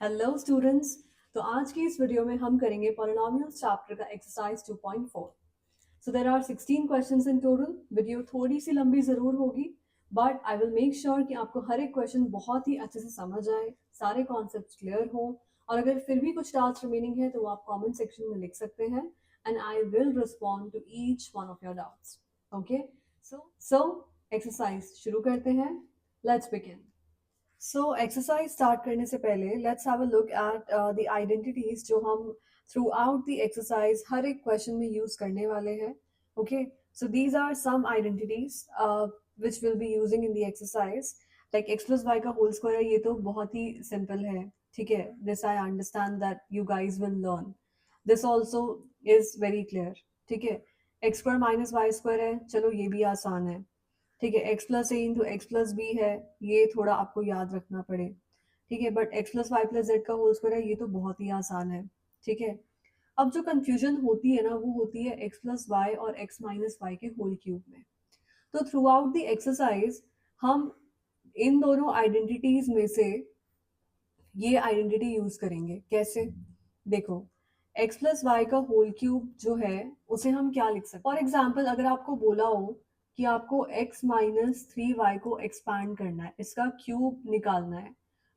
Hello students. तो आज की इस वीडियो में हम करेंगे पॉलिनोमियल्स चैप्टर का exercise 2.4। So there are 16 questions in total. Video थोड़ी सी लंबी ज़रूर होगी, but I will make sure कि आपको हर एक क्वेश्चन बहुत ही अच्छे से समझ आए, सारे कॉन्सेप्ट क्लियर हों। और अगर फिर भी कुछ डाउट्स रिमेनिंग है तो वो आप कमेंट सेक्शन में लिख सकते हैं and I will respond to each one of your doubts. Okay, so exercise शुरू करते हैं। Let's begin. So exercise start करने से पहले let's have a look at the identities जो हम थ्रू आउट द एक्सरसाइज हर एक क्वेश्चन में यूज करने वाले हैं। Okay, so these are some identities which will be using in the exercise. Like x plus y का होल स्क्वायर, ये तो बहुत ही सिंपल है। ठीक है, this I understand that you guys will learn. This also is very clear. ठीक है, x square minus y square है, चलो ये भी आसान है। ठीक है, x plus a into x plus b है, ये थोड़ा आपको याद रखना पड़े। ठीक है, but x plus y plus z का होल स्क्वायर है, ये तो बहुत ही आसान है। ठीक है, अब जो कंफ्यूजन होती है ना, वो होती है एक्स प्लस वाई और एक्स माइनस वाई के होल क्यूब में। तो थ्रू आउट द एक्सरसाइज हम इन दोनों आइडेंटिटीज में से ये आइडेंटिटी यूज करेंगे। कैसे? देखो, एक्स प्लस वाई का होल क्यूब जो है उसे हम क्या लिख सकते हैं? फॉर एग्जाम्पल, अगर आपको बोला हो कि आपको x माइनस थ्री वाई को एक्सपैंड करना है, इसका क्यूब निकालना है,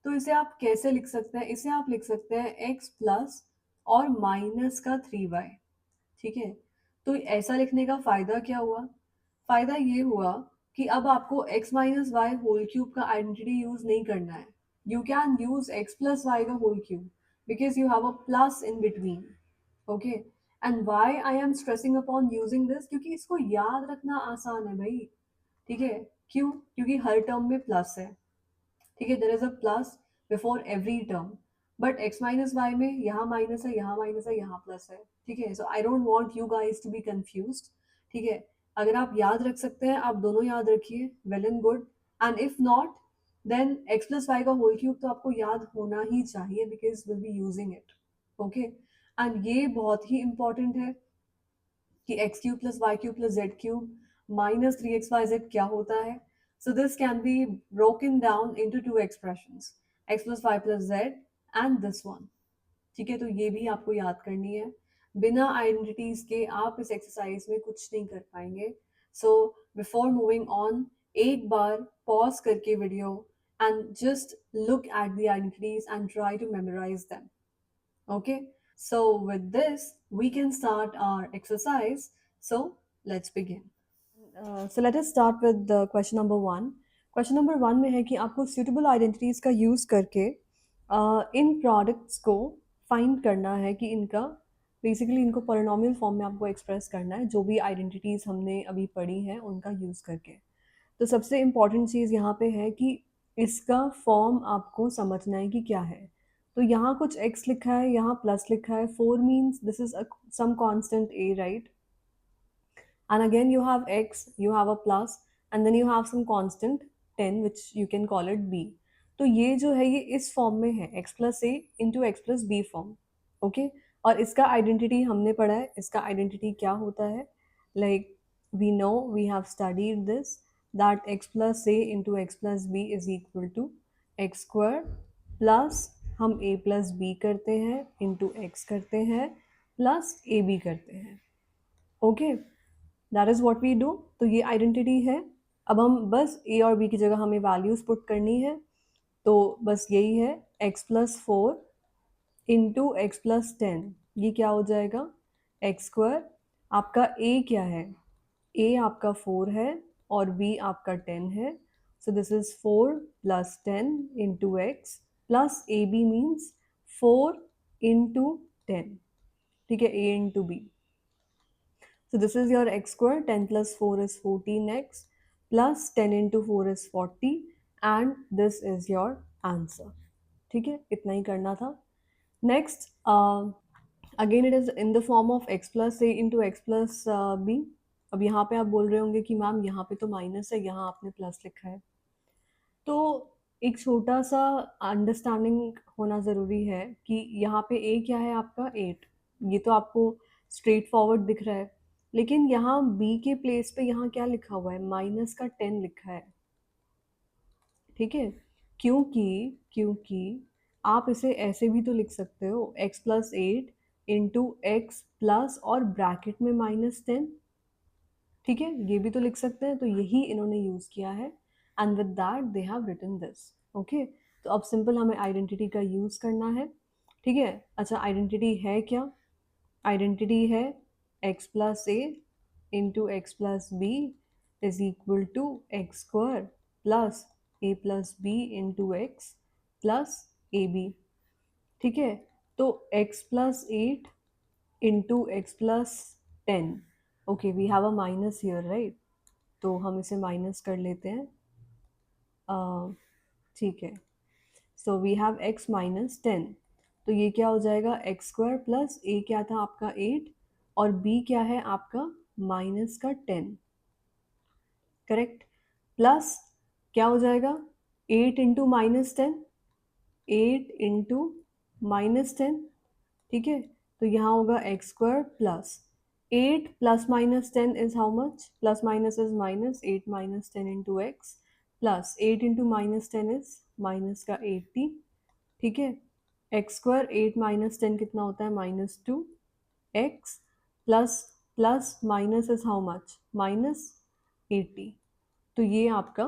तो इसे आप कैसे लिख सकते हैं? इसे आप लिख सकते हैं x प्लस और माइनस का थ्री वाई। ठीक है, तो ऐसा लिखने का फायदा क्या हुआ? फायदा ये हुआ कि अब आपको x minus y whole cube का आइडेंटिटी यूज नहीं करना है। You can use x plus y का whole cube because you have a plus in between. Okay, and why I am stressing upon using this, क्योंकि इसको याद रखना आसान है भाई। ठीक है, क्यों? क्योंकि हर टर्म में प्लस है। ठीक है, there is a plus before every term. But x minus y में यहाँ माइनस है, यहाँ माइनस है, यहाँ प्लस है। ठीक है, so I don't want you guys to be confused. ठीक है, अगर आप याद रख सकते हैं आप दोनों याद रखिए, well and good. And if not, then x plus y का होल क्यूब तो आपको याद होना ही चाहिए because will be using it. Okay, and ये बहुत ही इंपॉर्टेंट है कि x cube plus y cube plus z cube minus three x y z क्या होता है? So this can be broken down into two expressions, x plus y plus z and this one. ठीक है, तो ये भी आपको याद करनी है। बिना आइडेंटिटीज के आप इस एक्सरसाइज में कुछ नहीं कर पाएंगे। सो बिफोर मूविंग ऑन, एक बार पॉज करके video and just look at the identities and try to memorise them. Okay, so with this, we can start our exercise. So let's begin. So let us start with the question number one. Question number one में है कि आपको suitable identities का use करके इन products को find करना है कि इनका basically इनको polynomial form में आपको express करना है, जो भी identities हमने अभी पढ़ी हैं उनका use करके। तो सबसे important चीज़ यहाँ पे है कि इसका form आपको समझना है कि क्या है। तो यहाँ कुछ x लिखा है, यहाँ प्लस लिखा है, 4 means this is a some constant a, right? And again you have x, you have a plus, and then you have some constant 10 which you can call it b. तो ये जो है ये इस फॉर्म में है, x plus a into x plus b form. Okay, और इसका आइडेंटिटी हमने पढ़ा है। इसका आइडेंटिटी क्या होता है? Like we know, we have studied this, that x plus a into x plus b is equal to x square plus हम a प्लस बी करते हैं इंटू एक्स करते हैं प्लस ए बी करते हैं। Okay, that is what we do. तो ये identity है। अब हम बस ए और बी की जगह हमें वैल्यूज़ पुट करनी है, तो बस यही है, x plus four into x plus ten, ये क्या हो जाएगा? X square. आपका ए क्या है? ए आपका फोर है और बी आपका टेन है। So this is four plus ten into x plus a b means four into ten. ठीक है, a into b. So this is your x square, 10 plus 4 is 14x, plus 10 into 4 is 40, and this is your answer. ठीक है, इतना ही करना था। Next, again it is in the form of x plus a into x plus b. अब यहाँ पे आप बोल रहे होंगे कि मैम यहाँ पे तो माइनस है, यहाँ आपने प्लस लिखा है। तो एक छोटा सा अंडरस्टैंडिंग होना ज़रूरी है कि यहाँ पे a क्या है आपका? 8। ये तो आपको स्ट्रेट फॉरवर्ड दिख रहा है, लेकिन यहाँ b के प्लेस पे यहाँ क्या लिखा हुआ है? माइनस का 10 लिखा है। ठीक है, क्योंकि क्योंकि आप इसे ऐसे भी तो लिख सकते हो, x+8 इंटू एक्स प्लस और ब्रैकेट में -10, ठीक है, ये भी तो लिख सकते हैं। तो यही इन्होंने यूज़ किया है and with that they have written this. Okay, तो अब सिंपल हमें आइडेंटिटी का यूज़ करना है, ठीक है। अच्छा, आइडेंटिटी है क्या? आइडेंटिटी है x+a into x+b is equal to x² plus a+b into x plus ab, ठीक है। तो x+8 into x+10, okay, we have a minus here, right, तो हम इसे माइनस कर लेते हैं, ठीक है। सो वी हैव x -10, तो ये क्या हो जाएगा, x² प्लस a क्या था आपका 8 और b क्या है आपका -10, करेक्ट, प्लस क्या हो जाएगा 8 इंटू -10, 8 इंटू -10, ठीक है। तो यहाँ होगा x² plus 8 plus -10 is how much, plus minus is minus, 8 -10 into x plus 8 into -10 is minus का 80, ठीक है। x² 8 -10 कितना होता है -2 x plus plus minus is how much -80, तो ये आपका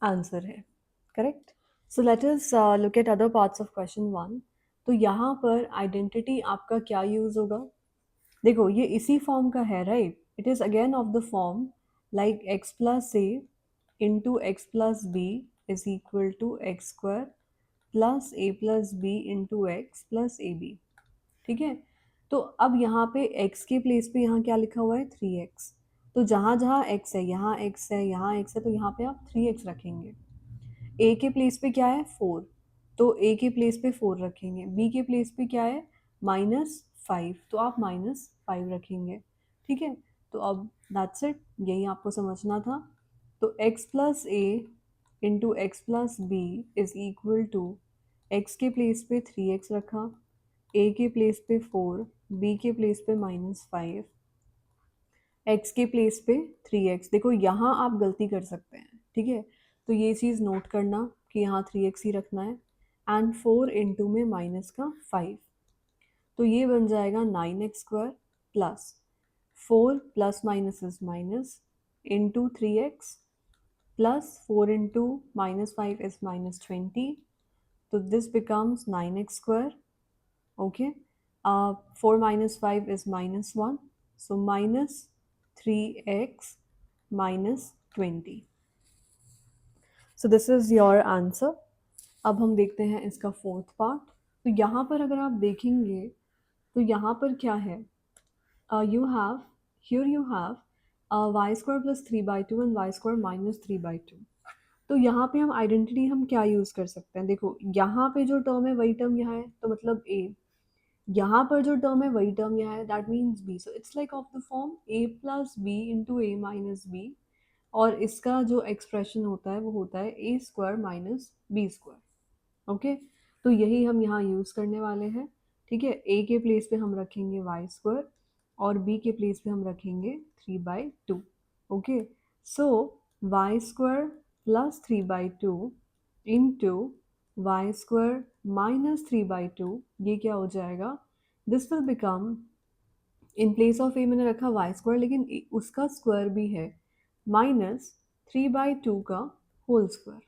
आंसर है, correct. So let us look at other parts of question 1। तो यहाँ पर आइडेंटिटी आपका क्या यूज होगा, देखो ये इसी फॉर्म का है, right, it is again of the form like x+a into x+b is equal to x² plus a+b into x plus ab, ठीक है। तो अब यहाँ पे x के प्लेस पे यहाँ क्या लिखा हुआ है 3x, तो जहाँ जहाँ x है, यहाँ x है, यहाँ x है, तो यहाँ पे आप 3x रखेंगे। a के प्लेस पे क्या है 4, तो a के प्लेस पे 4 रखेंगे। b के प्लेस पे क्या है -5, तो आप -5 रखेंगे, ठीक है। तो अब दैट्स इट, यही आपको समझना था। तो x+a into x+b is equal to x के प्लेस पे 3x रखा, a के प्लेस पे 4, b के प्लेस पे -5, x के प्लेस पे 3x। देखो यहाँ आप गलती कर सकते हैं, ठीक है, तो ये चीज़ नोट करना कि यहाँ 3x ही रखना है एंड 4 इंटू में माइनस का 5, तो ये बन जाएगा 9x² plus 4 plus minus is minus into 3x plus 4 into -5 is -20, तो this becomes 9x², okay, 4 minus 5 is -1, so -3x minus 20, so this is your answer। अब हम देखते हैं इसका फोर्थ पार्ट। तो यहाँ पर अगर आप देखेंगे तो यहाँ पर क्या है, you have here you have y² plus 3/2 and y² minus 3/2। तो यहाँ पे हम आइडेंटिटी हम क्या यूज़ कर सकते हैं, देखो यहाँ पे जो टर्म है वही टर्म यहाँ है, तो मतलब a, यहाँ पर जो टर्म है वही टर्म यहाँ है, that means b, so it's like of the form a plus b into a minus b, और इसका जो एक्सप्रेशन होता है वो होता है a² माइनस b², ओके। तो यही हम यहाँ यूज़ करने वाले हैं, ठीक है। a के प्लेस पे हम रखेंगे y² और b के प्लेस पे हम रखेंगे 3/2, okay. So y² plus 3/2 into y² minus 3/2, ये क्या हो जाएगा, this will become, in place of a मैंने रखा y² लेकिन उसका स्क्वायर भी है, -3/2 का होल स्क्वायर,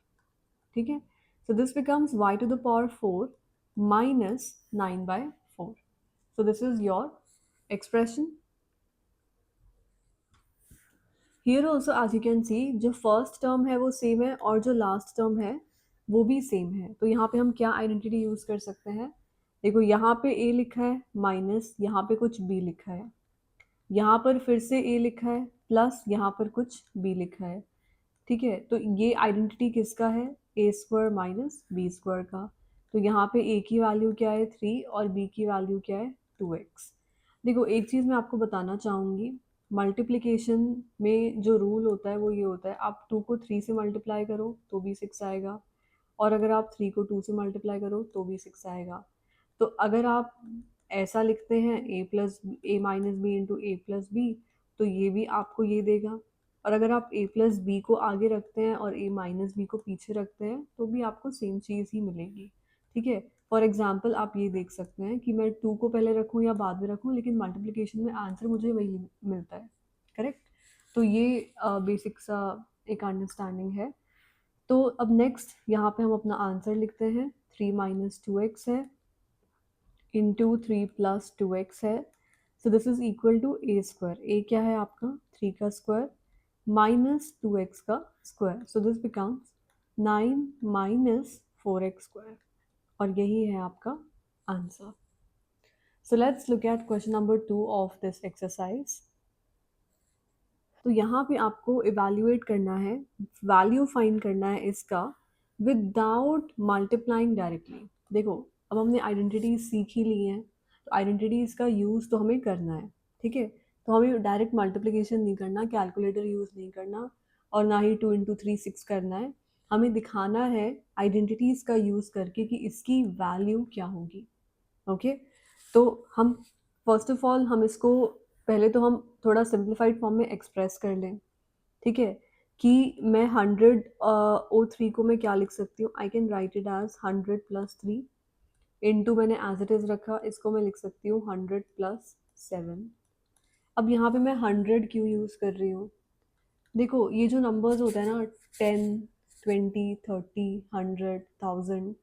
ठीक है। So this becomes y to the power 4 minus 9/4, so this is your expression। Here also as you can see जो फर्स्ट टर्म है वो सेम है और जो लास्ट टर्म है वो भी सेम है, तो यहाँ पे हम क्या आइडेंटिटी यूज कर सकते हैं, देखो यहाँ पे a लिखा है माइनस यहाँ पे कुछ b लिखा है, यहाँ पर फिर से a लिखा है प्लस यहाँ पर कुछ b लिखा है, ठीक है। तो ये आइडेंटिटी किसका है, a² माइनस b² का। तो यहाँ पे a की वैल्यू क्या है 3 और b की वैल्यू क्या है 2x। देखो एक चीज़ मैं आपको बताना चाहूँगी, मल्टीप्लिकेशन में जो रूल होता है वो ये होता है, आप 2 को 3 से मल्टीप्लाई करो तो भी 6 आएगा, और अगर आप 3 को 2 से मल्टीप्लाई करो तो भी 6 आएगा। तो अगर आप ऐसा लिखते हैं a minus b into a plus b, तो ये भी आपको ये देगा, और अगर आप a प्लस बी को आगे रखते हैं और a माइनस बी को पीछे रखते हैं तो भी आपको सेम चीज़ ही मिलेगी, ठीक है। फॉर एग्जाम्पल आप ये देख सकते हैं कि मैं 2 को पहले रखूँ या बाद में रखूँ, लेकिन मल्टीप्लिकेशन में आंसर मुझे वही मिलता है, करेक्ट। तो ये बेसिक सा एक अंडरस्टैंडिंग है। तो अब नेक्स्ट यहाँ पे हम अपना आंसर लिखते हैं, 3 माइनस 2x है इंटू 3 प्लस 2x है। So this is equal to a square. A क्या है आपका 3 का स्क्वायर माइनस 2x का square, so this becomes 9 minus 4x square, और यही है आपका answer. So let's look at question number 2 of this exercise. तो यहाँ पे आपको इवैल्यूएट करना है, वैल्यू फाइंड करना है इसका विदाउट मल्टीप्लाइंग डायरेक्टली। देखो अब हमने आइडेंटिटीज सीख ही ली हैं, तो आइडेंटिटीज का यूज़ तो हमें करना है, ठीक है। तो हमें डायरेक्ट मल्टीप्लिकेशन नहीं करना, कैलकुलेटर यूज़ नहीं करना, और ना ही 2 इंटू 3 6 करना है। हमें दिखाना है आइडेंटिटीज़ का यूज़ करके कि इसकी वैल्यू क्या होगी, ओके। तो हम फर्स्ट ऑफ ऑल हम इसको पहले तो हम थोड़ा सिंप्लीफाइड फॉर्म में एक्सप्रेस कर लें, ठीक है। कि मैं 100 O3 को मैं क्या लिख सकती हूँ, I can write it as 100 plus 3 into, मैंने एज इट इज़ रखा, इसको मैं लिख सकती हूँ 100 प्लस 7। अब यहाँ पे मैं 100 क्यों यूज़ कर रही हूँ, देखो ये जो नंबर्स होते हैं ना 10 20 30 100 1000,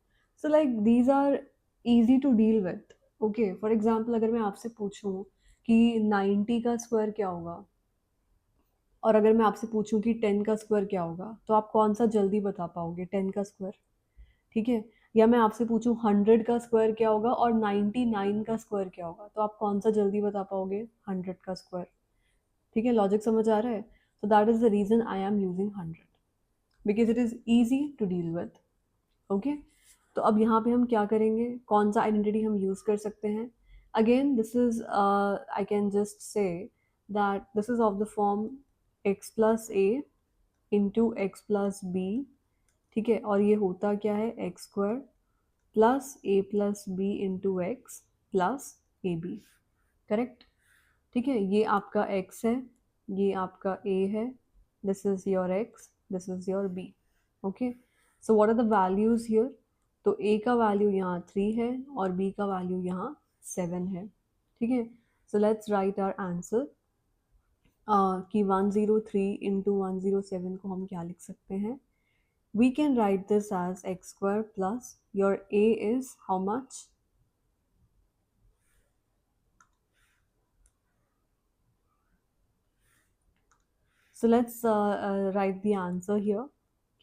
so like these are easy to deal with, okay. For example अगर मैं आपसे पूछूं कि 90 का स्क्वायर क्या होगा, और अगर मैं आपसे पूछूं कि 10 का स्क्वायर क्या होगा, तो आप कौन सा जल्दी बता पाओगे, 10 का स्क्वायर, ठीक है। या मैं आपसे पूछूं 100 का स्क्वायर क्या होगा और 99 का स्क्वायर क्या होगा, तो आप कौन सा जल्दी बता पाओगे, 100 का स्क्वायर, ठीक है। लॉजिक समझ आ रहा है। तो that is the reason I am using 100, because it is easy to deal with, okay. तो अब यहाँ पे हम क्या करेंगे, कौन सा आइडेंटिटी हम यूज कर सकते हैं। Again this is I can just say that this is of the form x plus a into x plus b, ठीक है। और ये होता क्या है, x square plus a plus b into x plus a b, correct, ठीक है। ये आपका x है, ये आपका a है, this is your x, this is your b, okay. So what are the values here, तो a का वैल्यू यहाँ 3 है और b का वैल्यू यहाँ 7 है, ठीक है। So let's write our answer कि 103 इंटू 107 को हम क्या लिख सकते हैं, we can write this as x square plus your a is how much, so let's write the answer here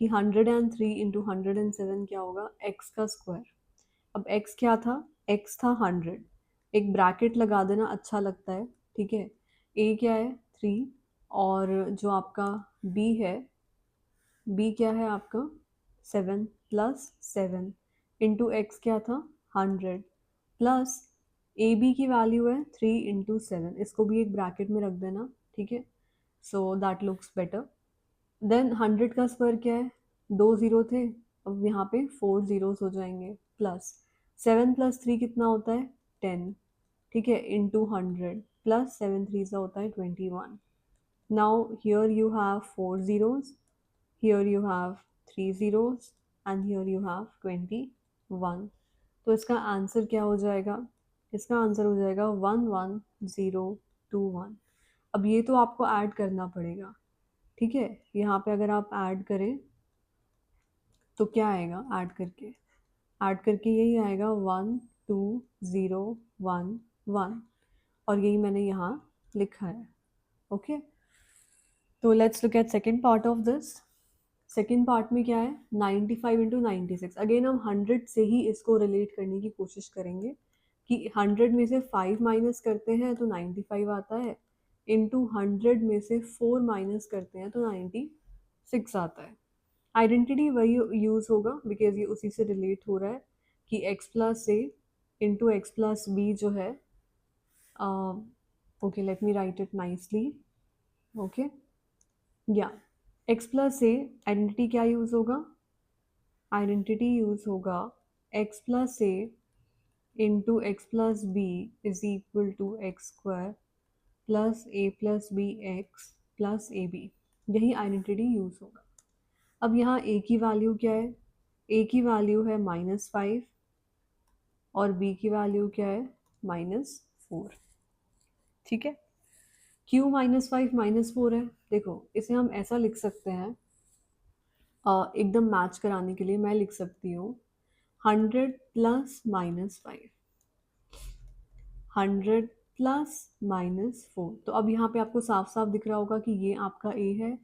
कि 103 इंटू 107 क्या होगा, x का स्क्वायर। अब x क्या था, x था 100, एक ब्रैकेट लगा देना अच्छा लगता है, ठीक है। a क्या है 3, और जो आपका b है, b क्या है आपका 7 प्लस 7 इंटू एक्स क्या था 100 प्लस ए बी की वैल्यू है 3 इंटू 7, इसको भी एक ब्रैकेट में रख देना, ठीक है। So that looks better. Then 100 का स्क्वायर क्या है, 2 जीरो थे, अब यहाँ पे 4 जीरोस हो जाएंगे, प्लस 7 प्लस 3 कितना होता है 10, ठीक है, इंटू 100 प्लस 7 थ्री सा होता है 21। Now here you have 4 zeros, here you have 3 zeros and here you have 21। तो इसका आंसर क्या हो जाएगा, इसका आंसर हो जाएगा 11021। अब ये तो आपको ऐड करना पड़ेगा, ठीक है। यहाँ पे अगर आप ऐड करें तो क्या आएगा, ऐड करके यही आएगा 12011, और यही मैंने यहाँ लिखा है, ओके। तो let's look at second part of this. Second part में क्या है, 95 इंटू 96। अगेन हम 100 से ही इसको रिलेट करने की कोशिश करेंगे कि 100 में से 5 माइनस करते हैं तो 95 आता है, इंटू 100 में से 4 माइनस करते हैं तो 96 आता है। आइडेंटिटी वही यूज़ होगा बिकॉज ये उसी से रिलेट हो रहा है कि x plus a into x plus b जो है, okay let me write it nicely, okay या x प्लस ए, आइडेंटिटी क्या यूज़ होगा, आइडेंटिटी यूज़ होगा x plus a into x plus b is equal to x square plus a plus b x plus a b, यही identity use होगा। अब यहाँ a की value क्या है, a की वैल्यू है -5, और b की वैल्यू क्या है -4, ठीक है। q -5 -4 है। देखो इसे हम ऐसा लिख सकते हैं, एकदम मैच कराने के लिए मैं लिख सकती हूँ 100 प्लस -5, 100 प्लस -4। तो अब यहाँ पे आपको साफ साफ दिख रहा होगा कि ये आपका a है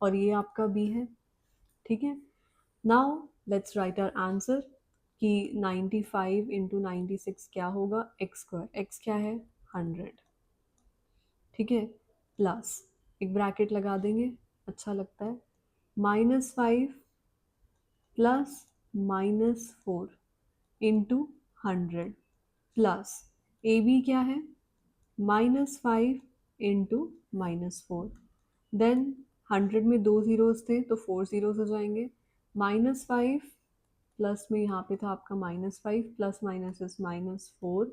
और ये आपका b है, ठीक है। Now let's write our answer कि 95 इंटू 96 क्या होगा, एक्स स्क्वायर, एक्स क्या है 100, ठीक है, प्लस एक ब्रैकेट लगा देंगे, अच्छा लगता है, -5 plus -4 into 100 plus a b क्या है -5 इंटू -4, देन 100 में 2 ज़ीरोज़ थे तो 4 ज़ीरोज़ हो जाएंगे, -5 प्लस में यहाँ पे था आपका -5 plus minus is -4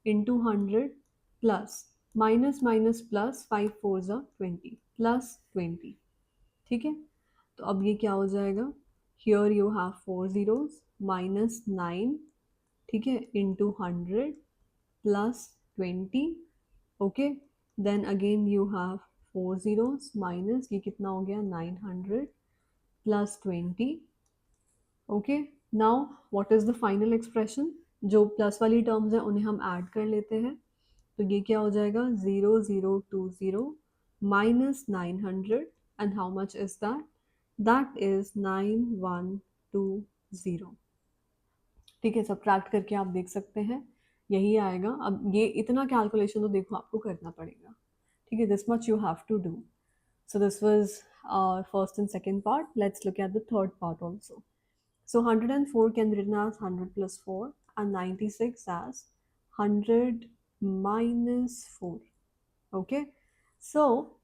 into 100 plus minus minus plus 5 4 ज़ा 20 प्लस 20, ठीक है। तो अब ये क्या हो जाएगा, हियर यू हैव 4 ज़ीरोज़ -9, ठीक है, into 100 plus 20, okay, then again you have 4 zeros minus ये कितना हो गया 900 plus 20, okay. Now what is the final expression, जो प्लस वाली टर्म्स हैं उन्हें हम ऐड कर लेते हैं, तो ये क्या हो जाएगा 0020 minus 900 and how much is that, that is 9120, ठीक है। सब्ट्रैक्ट करके आप देख सकते हैं यही आएगा। अब ये इतना कैलकुलेशन तो देखो आपको करना पड़ेगा, ठीक है, this much you have to do. So this was first and second part. Let's look at the third part also. So 104 can be written as 100 plus 4 and 96 as 100 minus 4. Okay. So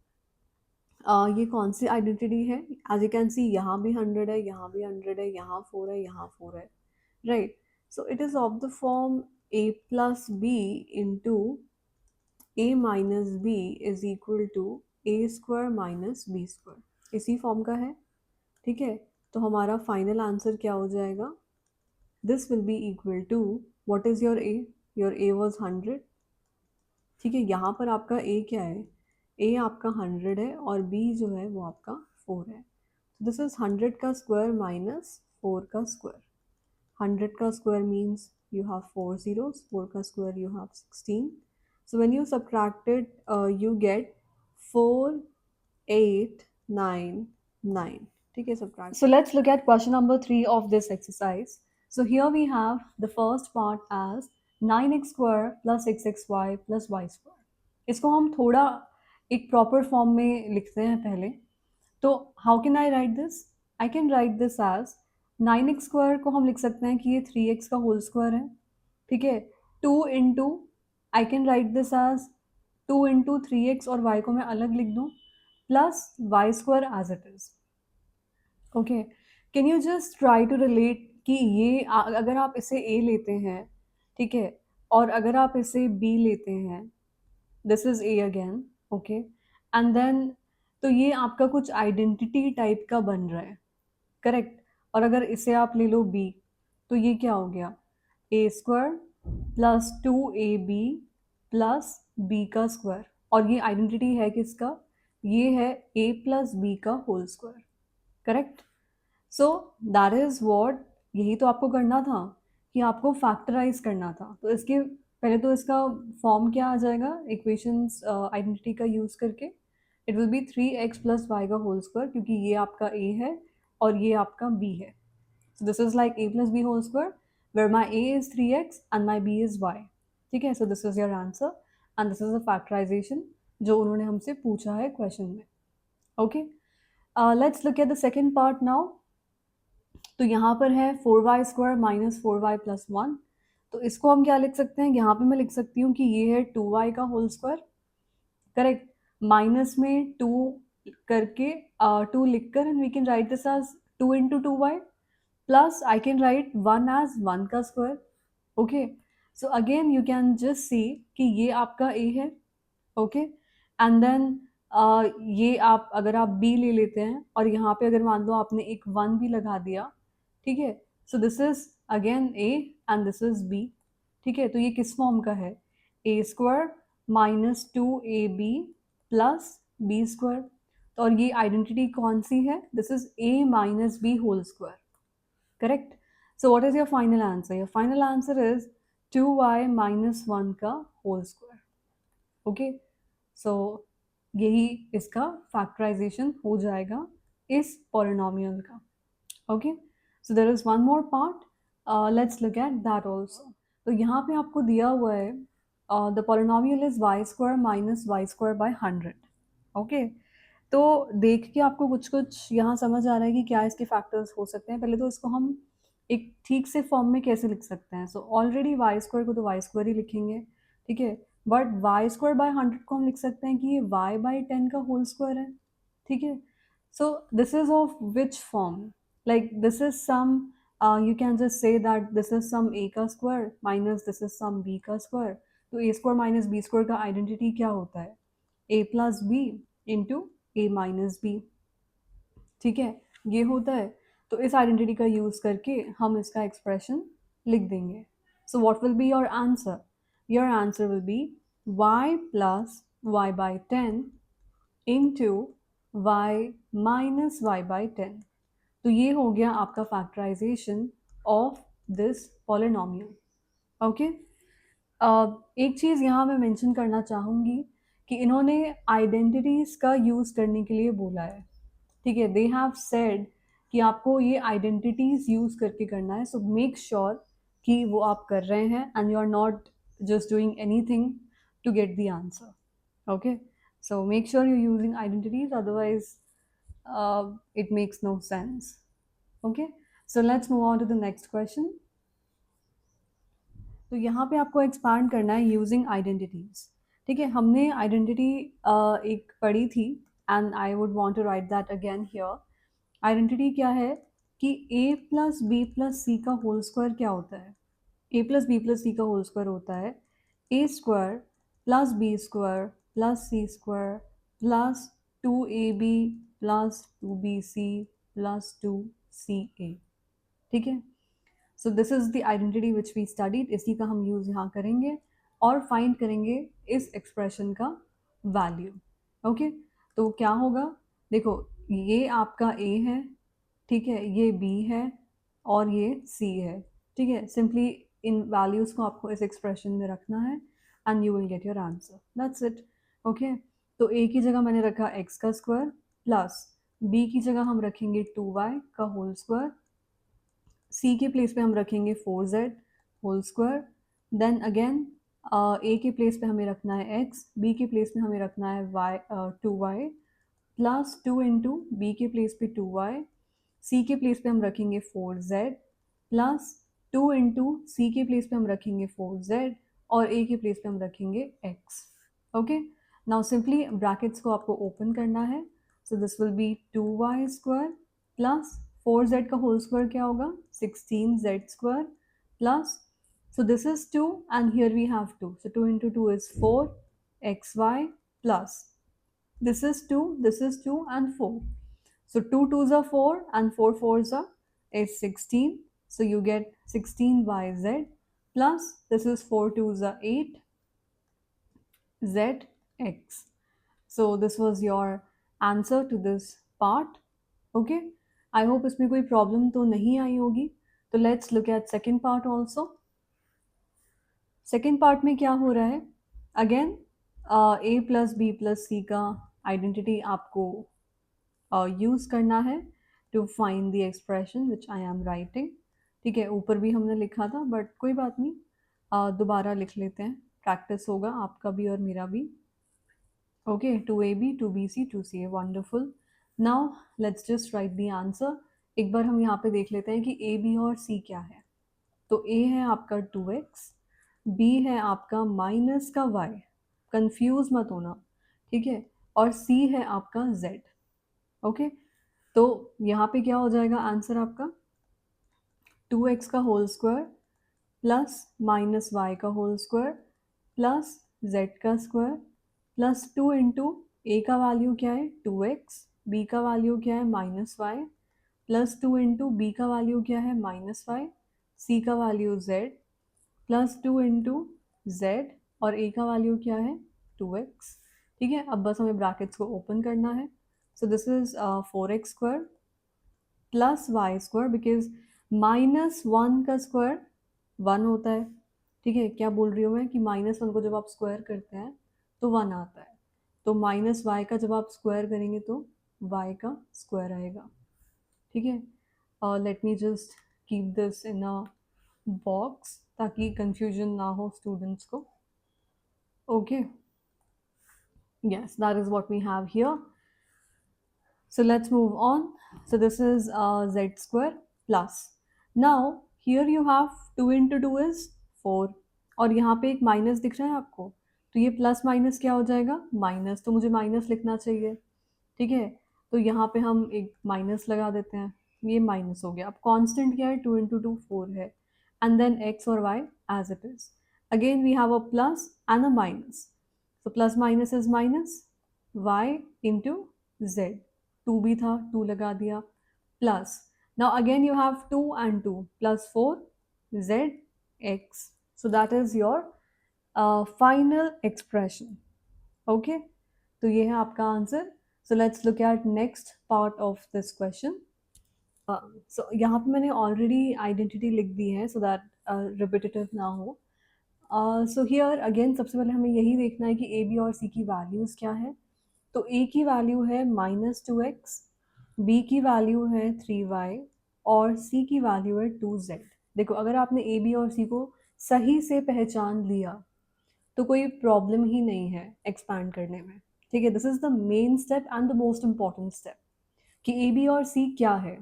ये कौन सी identity है, as you can see यहाँ भी 100 है, यहाँ भी 100 है, यहाँ 4 है, यहाँ 4 है, right. So it is of the form a plus b into a minus b is equal to a square minus b square, इसी फॉर्म का है, ठीक है। तो हमारा फाइनल आंसर क्या हो जाएगा, this will be equal to what is your a was 100, ठीक है। यहाँ पर आपका a क्या है, a आपका 100 है और b जो है वो आपका 4 है। दिस इज 100 का स्क्वायर माइनस 4 का स्क्वायर, 100 का square means you have 4 zeros, 4 का square you have 16. So when you subtract it, you get 4, 8, 9, 9. ठीक है, subtract. So let's look at question number 3 of this exercise. So here we have the first part as 9x square plus 6xy plus y square. इसको हम थोड़ा एक proper form में लिखते हैं पहले। तो how can I write this, I can write this as 9x square को हम लिख सकते हैं कि ये 3x का होल स्क्वायर है, ठीक है। 2 into, I can write this as 2 into 3x और y को मैं अलग लिख दूँ plus y square as it is, okay. Can you just try to relate कि ये अगर आप इसे a लेते हैं, ठीक है, और अगर आप इसे b लेते हैं, this is a again, okay, and then तो ये आपका कुछ आइडेंटिटी टाइप का बन रहा है, करेक्ट। और अगर इसे आप ले लो b, तो ये क्या हो गया a square plus 2ab plus b का स्क्वायर, और ये आइडेंटिटी है किसका, ये है a प्लस b का whole square, correct. So that is what, यही तो आपको करना था कि आपको फैक्टराइज करना था। तो इसके पहले तो इसका फॉर्म क्या आ जाएगा इक्वेशंस आइडेंटिटी का यूज करके, it will be 3x plus y का होल स्क्वायर, क्योंकि ये आपका a है और ये आपका b है। So this is like a plus b whole square where my a is 3x and my b is y, ठीक है। So this is your answer and this is a factorization जो उन्होंने हमसे पूछा है क्वेश्चन में, okay. Let's look at the second part now. तो यहाँ पर है 4y square minus 4y plus 1, तो इसको हम क्या लिख सकते हैं, यहाँ पे मैं लिख सकती हूँ कि ये है 2y का होल स्क्वायर, करेक्ट, माइनस में 2 करके 2 लिख कर and we can write this as 2 into 2y plus I can write 1 as 1 का square, okay. So again you can just see कि ये आपका a है, ओके, एंड देन ये आप अगर आप b ले लेते हैं और यहाँ पे अगर मान लो आपने एक 1 भी लगा दिया, ठीक है। So this is again a and this is b, ठीक है, तो ये किस फॉर्म का है, a square minus 2ab plus b square. तो और ये आइडेंटिटी कौन सी है, this is a minus b whole square, correct. So what is your final answer, your final answer is 2y minus 1 का होल स्क्वायर। ओके, सो यही इसका factorisation हो जाएगा इस पॉलिनोमियल का। Okay, so there is one more part, let's look at that also. तो यहाँ पे आपको दिया हुआ है the polynomial is y square minus y square by 100। Okay, तो देख के आपको कुछ कुछ यहाँ समझ आ रहा है कि क्या इसके फैक्टर्स हो सकते हैं। पहले तो इसको हम एक ठीक से फॉर्म में कैसे लिख सकते हैं, सो ऑलरेडी वाई स्क्वायर को तो वाई स्क्वायर ही लिखेंगे, ठीक है, बट वाई स्क्वायर बाय 100 को हम लिख सकते हैं कि ये वाई बाई 10 का होल स्क्वायर है, ठीक है। So this is of which form, like this is some you can just say that this is some a का square minus this is some b का square। तो a square minus b square का identity क्या होता है, a plus b into a minus b, ठीक है, ये होता है। तो इस आइडेंटिटी का यूज करके हम इसका एक्सप्रेशन लिख देंगे। So what will be your answer, your answer will B y plus y by 10 into y minus y by 10। तो ये हो गया आपका factorization of this polynomial. Okay, एक चीज़ यहाँ मैं मेंशन करना चाहूँगी कि इन्होंने आइडेंटिटीज़ का यूज़ करने के लिए बोला है, ठीक है, दे हैव सेड कि आपको ये आइडेंटिटीज़ यूज़ करके करना है। सो मेक श्योर कि वो आप कर रहे हैं and you are not just doing anything to get the answer. Okay, so make sure you using identities, otherwise it makes no sense। Okay, so let's move on to the next question। तो यहाँ पे आपको expand करना है using identities, ठीक है। हमने identity एक पढ़ी थी and I would want to write that again here. Identity क्या है कि a plus b plus c का होल स्क्वायर क्या होता है, a plus b plus c का होल स्क्वायर होता है a square plus b square plus c square plus 2ab plus 2bc plus 2ca, ठीक है। So this is the identity which we studied, इसी का हम यूज यहाँ करेंगे और फाइंड करेंगे इस एक्सप्रेशन का वैल्यू। ओके, तो क्या होगा, देखो ये आपका a है, ठीक है, ये b है और ये c है, ठीक है। सिंपली इन वैल्यूज को आपको इस एक्सप्रेशन में रखना है and you will get your answer, that's it. Okay, तो a की जगह मैंने रखा x का स्क्वायर प्लस b की जगह हम रखेंगे 2y का होल स्क्वायर, c के प्लेस पे हम रखेंगे 4z whole square, then again a के प्लेस पे हमें रखना है x, b के प्लेस पे हमें रखना है y 2y plus 2 into b के प्लेस पे 2y, c के प्लेस पे हम रखेंगे 4z प्लस 2 इंटू सी के प्लेस पे हम रखेंगे 4z और a के प्लेस पे हम रखेंगे x। Okay, now simply brackets को आपको ओपन करना है, so this will B 2y square plus 4z का होल स्क्वायर क्या होगा 16z square plus, so this is 2 and here we have 2, so 2 into 2 is 4 xy plus this is 2, this is 2 and 4, so 2 2s are 4 and 4 4s are is 16, so you get 16yz plus this is 4 2s are 8 zx। so this was your answer to this part। okay, I hope इसमें कोई problem तो नहीं आई होगी। तो let's look at second part also. Second part में क्या हो रहा है, again a plus b plus c का आइडेंटिटी आपको यूज़ करना है to find the expression which I am writing, ठीक है। ऊपर भी हमने लिखा था बट कोई बात नहीं, दोबारा लिख लेते हैं, प्रैक्टिस होगा आपका भी और मेरा भी। okay, 2ab 2bc 2ca, wonderful। now let's just write the answer। एक बार हम यहाँ पे देख लेते हैं कि a b और c क्या है। तो a है आपका 2x, b है आपका माइनस का y, कंफ्यूज मत होना, ठीक है, और c है आपका z। ओके, तो यहाँ पे क्या हो जाएगा आंसर आपका 2x का whole square plus minus y का होल स्क्वायर प्लस z का स्क्वायर प्लस 2 इंटू ए का वैल्यू क्या है 2x, b का वैल्यू क्या है minus y plus 2 into b का वैल्यू क्या है माइनस वाई, c का value z plus 2 into z और ए का वैल्यू क्या है 2x। ठीक है, अब बस हमें ब्रैकेट्स को ओपन करना है। So this is 4x square plus y square, because -1 का स्क्वायर 1 होता है। ठीक है, क्या बोल रही हूँ मैं कि -1 को जब आप स्क्वायर करते हैं तो 1 आता है, तो -y का जब आप स्क्वायर करेंगे तो y का स्क्वायर आएगा। ठीक है, let me just keep this in a box ताकि कंफ्यूजन ना हो स्टूडेंट्स को। Okay, yes, that is what we have here. So let's move on. So this is z square plus. Now here you have 2 into 2 is 4 और यहाँ पे एक minus दिख रहा है आपको, तो ये प्लस माइनस क्या हो जाएगा माइनस, तो मुझे माइनस लिखना चाहिए। ठीक है, तो यहाँ पे हम एक माइनस लगा देते हैं, ये माइनस हो गया। अब कांस्टेंट क्या है 2 into 2 4 है, एंड देन x और y as it is. Again we have a plus and a minus. So plus minus is minus, y into z, 2 भी था 2 लगा दिया, plus now again you have 2 and 2 plus 4 z x. So that is your final expression. Okay, तो ये है आपका answer. So let's look at next part of this question. So यहाँ पे मैंने ऑलरेडी आइडेंटिटी लिख दी है सो दैट रिपीटेटिव ना हो। सो हियर अगेन सबसे पहले हमें यही देखना है कि ए बी और सी की वैल्यूज़ क्या है। तो ए की वैल्यू है -2x, बी की वैल्यू है 3y और सी की वैल्यू है 2z। देखो अगर आपने ए बी और सी को सही से पहचान लिया तो कोई प्रॉब्लम ही नहीं है एक्सपैंड करने में। ठीक है, this is the main step and the most important step कि ए बी और सी क्या है।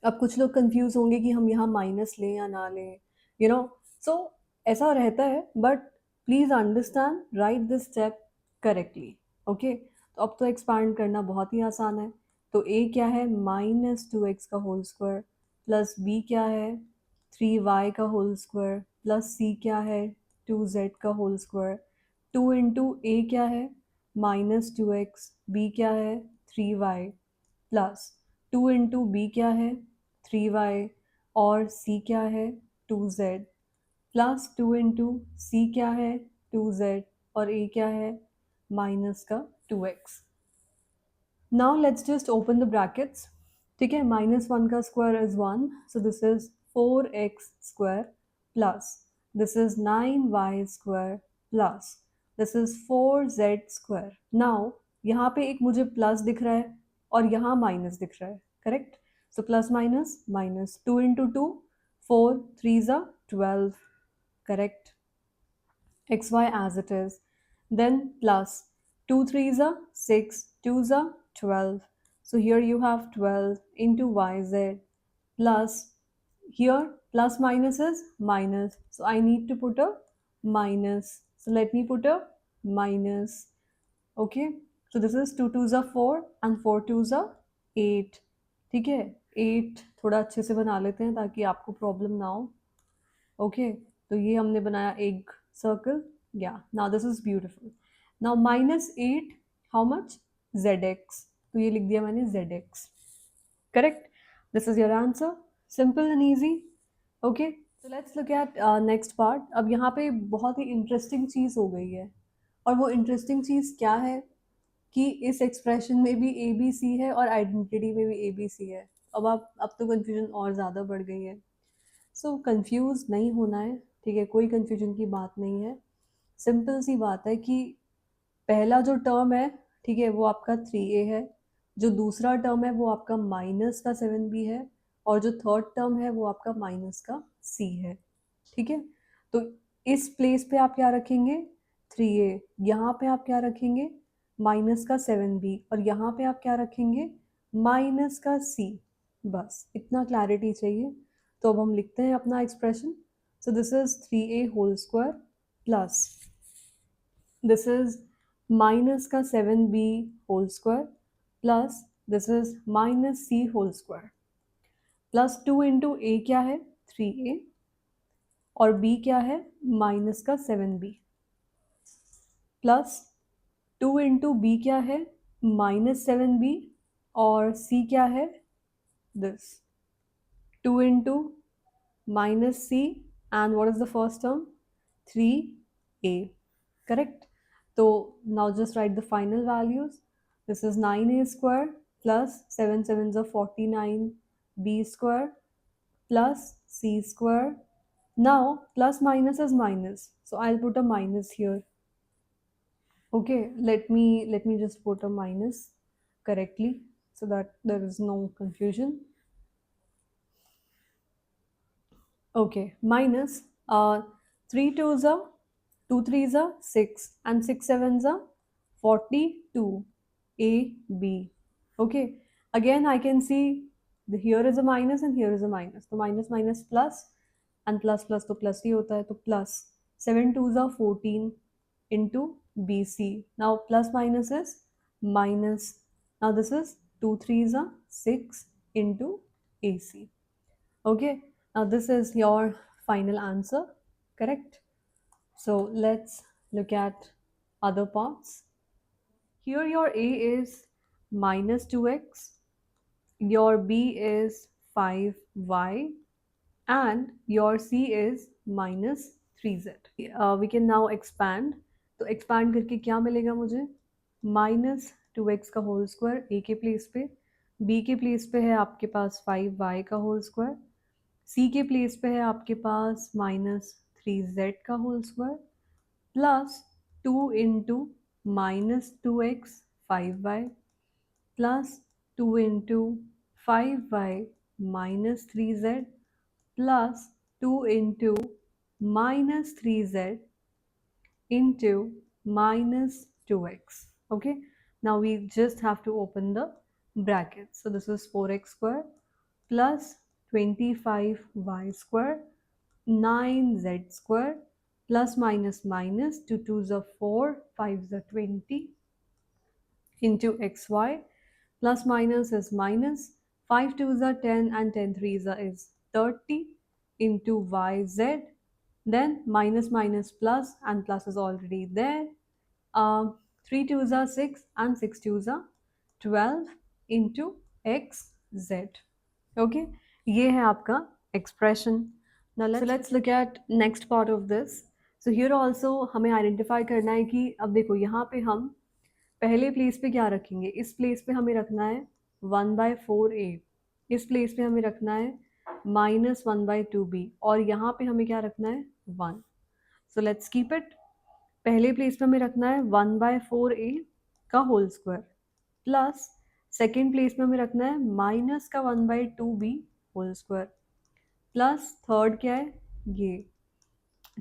अब कुछ लोग कंफ्यूज होंगे कि हम यहाँ माइनस लें या ना लें, यू नो, सो ऐसा रहता है, but please understand right this step correctly. Okay, तो अब तो एक्सपैंड करना बहुत ही आसान है। तो ए क्या है -2x का होल स्क्वायर, प्लस बी क्या है 3y का होल स्क्वायर, प्लस सी क्या है 2z का होल स्क्वायर। 2 इंटू ए क्या है -2x, बी क्या है 3y, प्लस 2 इंटू बी क्या है 3y और सी क्या है 2z, प्लस 2 इंटू सी क्या है 2z और ए क्या है माइनस का 2x। Now let's just open the brackets. ठीक है, -1 का square is 1, so this is 4x square plus this is 9y square plus this is 4z square. Now यहाँ पे एक मुझे प्लस दिख रहा है और यहाँ माइनस दिख रहा है, correct. So plus minus minus, 2 into 2 4 3 ज़ा 12, correct, xy as it is, then plus 2 3s are 6, 2s are 12, so here you have 12 into yz plus, here plus minus is minus, so I need to put a minus, so let me put a minus. Okay, so this is 2 2s are 4 and 4 2s are 8। ठीक है, 8 थोड़ा अच्छे से बना लेते हैं ताकि आपको प्रॉब्लम ना हो। ओके, तो ये हमने बनाया एक circle, yeah now this is beautiful. Now -8 how much zx, तो ये लिख दिया मैंने zx, correct. This is your answer, simple and easy. Okay, तो let's look at next part. अब यहाँ पे बहुत ही इंटरेस्टिंग चीज़ हो गई है, और वो इंटरेस्टिंग चीज़ क्या है कि इस एक्सप्रेशन में भी ए बी सी है और आइडेंटिटी में भी ए बी सी है। अब तो कन्फ्यूजन और ज़्यादा बढ़ गई है। सो कंफ्यूज नहीं होना है, ठीक है, कोई कंफ्यूजन की बात नहीं है। सिंपल सी बात है कि पहला जो टर्म है, ठीक है, वो आपका 3a है, जो दूसरा टर्म है वो आपका माइनस का 7b है, और जो थर्ड टर्म है वो आपका माइनस का c है। ठीक है, तो इस प्लेस पे आप क्या रखेंगे 3a, यहाँ पे आप क्या रखेंगे माइनस का 7b, और यहाँ पे आप क्या रखेंगे माइनस का c। बस इतना क्लैरिटी चाहिए। तो अब हम लिखते हैं अपना expression. So this is 3a whole square plus this is minus का 7b whole square plus this is minus c whole square plus 2 into a क्या है 3a और b क्या है माइनस का 7b प्लस 2 इंटू बी क्या है -7b और c क्या है this 2 into -c and what is the first term? 3a, correct? So now just write the final values. This is 9a square plus 7 sevens are 49b square plus c square. Now plus minus is minus, so I'll put a minus here. Okay, let me just put a minus correctly so that there is no confusion. Okay, minus 3 twos are 2 threes are 6 and 6 sevens are 42 a b. Okay, again I can see here is a minus and here is a minus. So minus minus plus and plus plus तो plus ही होता है, तो plus 7 twos are 14 into bc. Now plus minus is minus. Now this is 2 threes are 6 into ac. Okay, now this is your final answer, correct? So let's look at other parts. Here your a is minus 2x, your b is 5y, and your c is minus 3z. We can now expand. तो expand करके क्या मिलेगा मुझे? Minus 2x का whole square a के place पे, b के place पे है आपके पास 5y का होल स्क्वायर, c के प्लेस पे है आपके पास माइनस 3z का whole square plus 2 into minus 2x 5y plus 2 into 5y minus 3z plus 2 into minus 3z into minus 2x. Okay, now we just have to open the brackets. So this is 4x square plus 25y square 9z square plus minus minus 2 2s are 4 5s are 20 into xy plus minus is minus 5 2s are 10 and 10 3s are is 30 into yz, then minus minus plus and plus is already there. 3 2s are 6 and 6 2s are 12 into xz. Okay, ये है आपका expression. Now let's look at next part of this. So here also हमें identify करना है कि अब देखो यहाँ पे हम पहले प्लेस पे क्या रखेंगे? इस प्लेस पे हमें रखना है 1/4a, इस प्लेस पे हमें रखना है -1/2b और यहाँ पे हमें क्या रखना है 1. So let's keep it. पहले प्लेस पे हमें रखना है 1/4a का whole square plus second place पे हमें रखना है माइनस का 1/2b whole square plus third क्या है ये.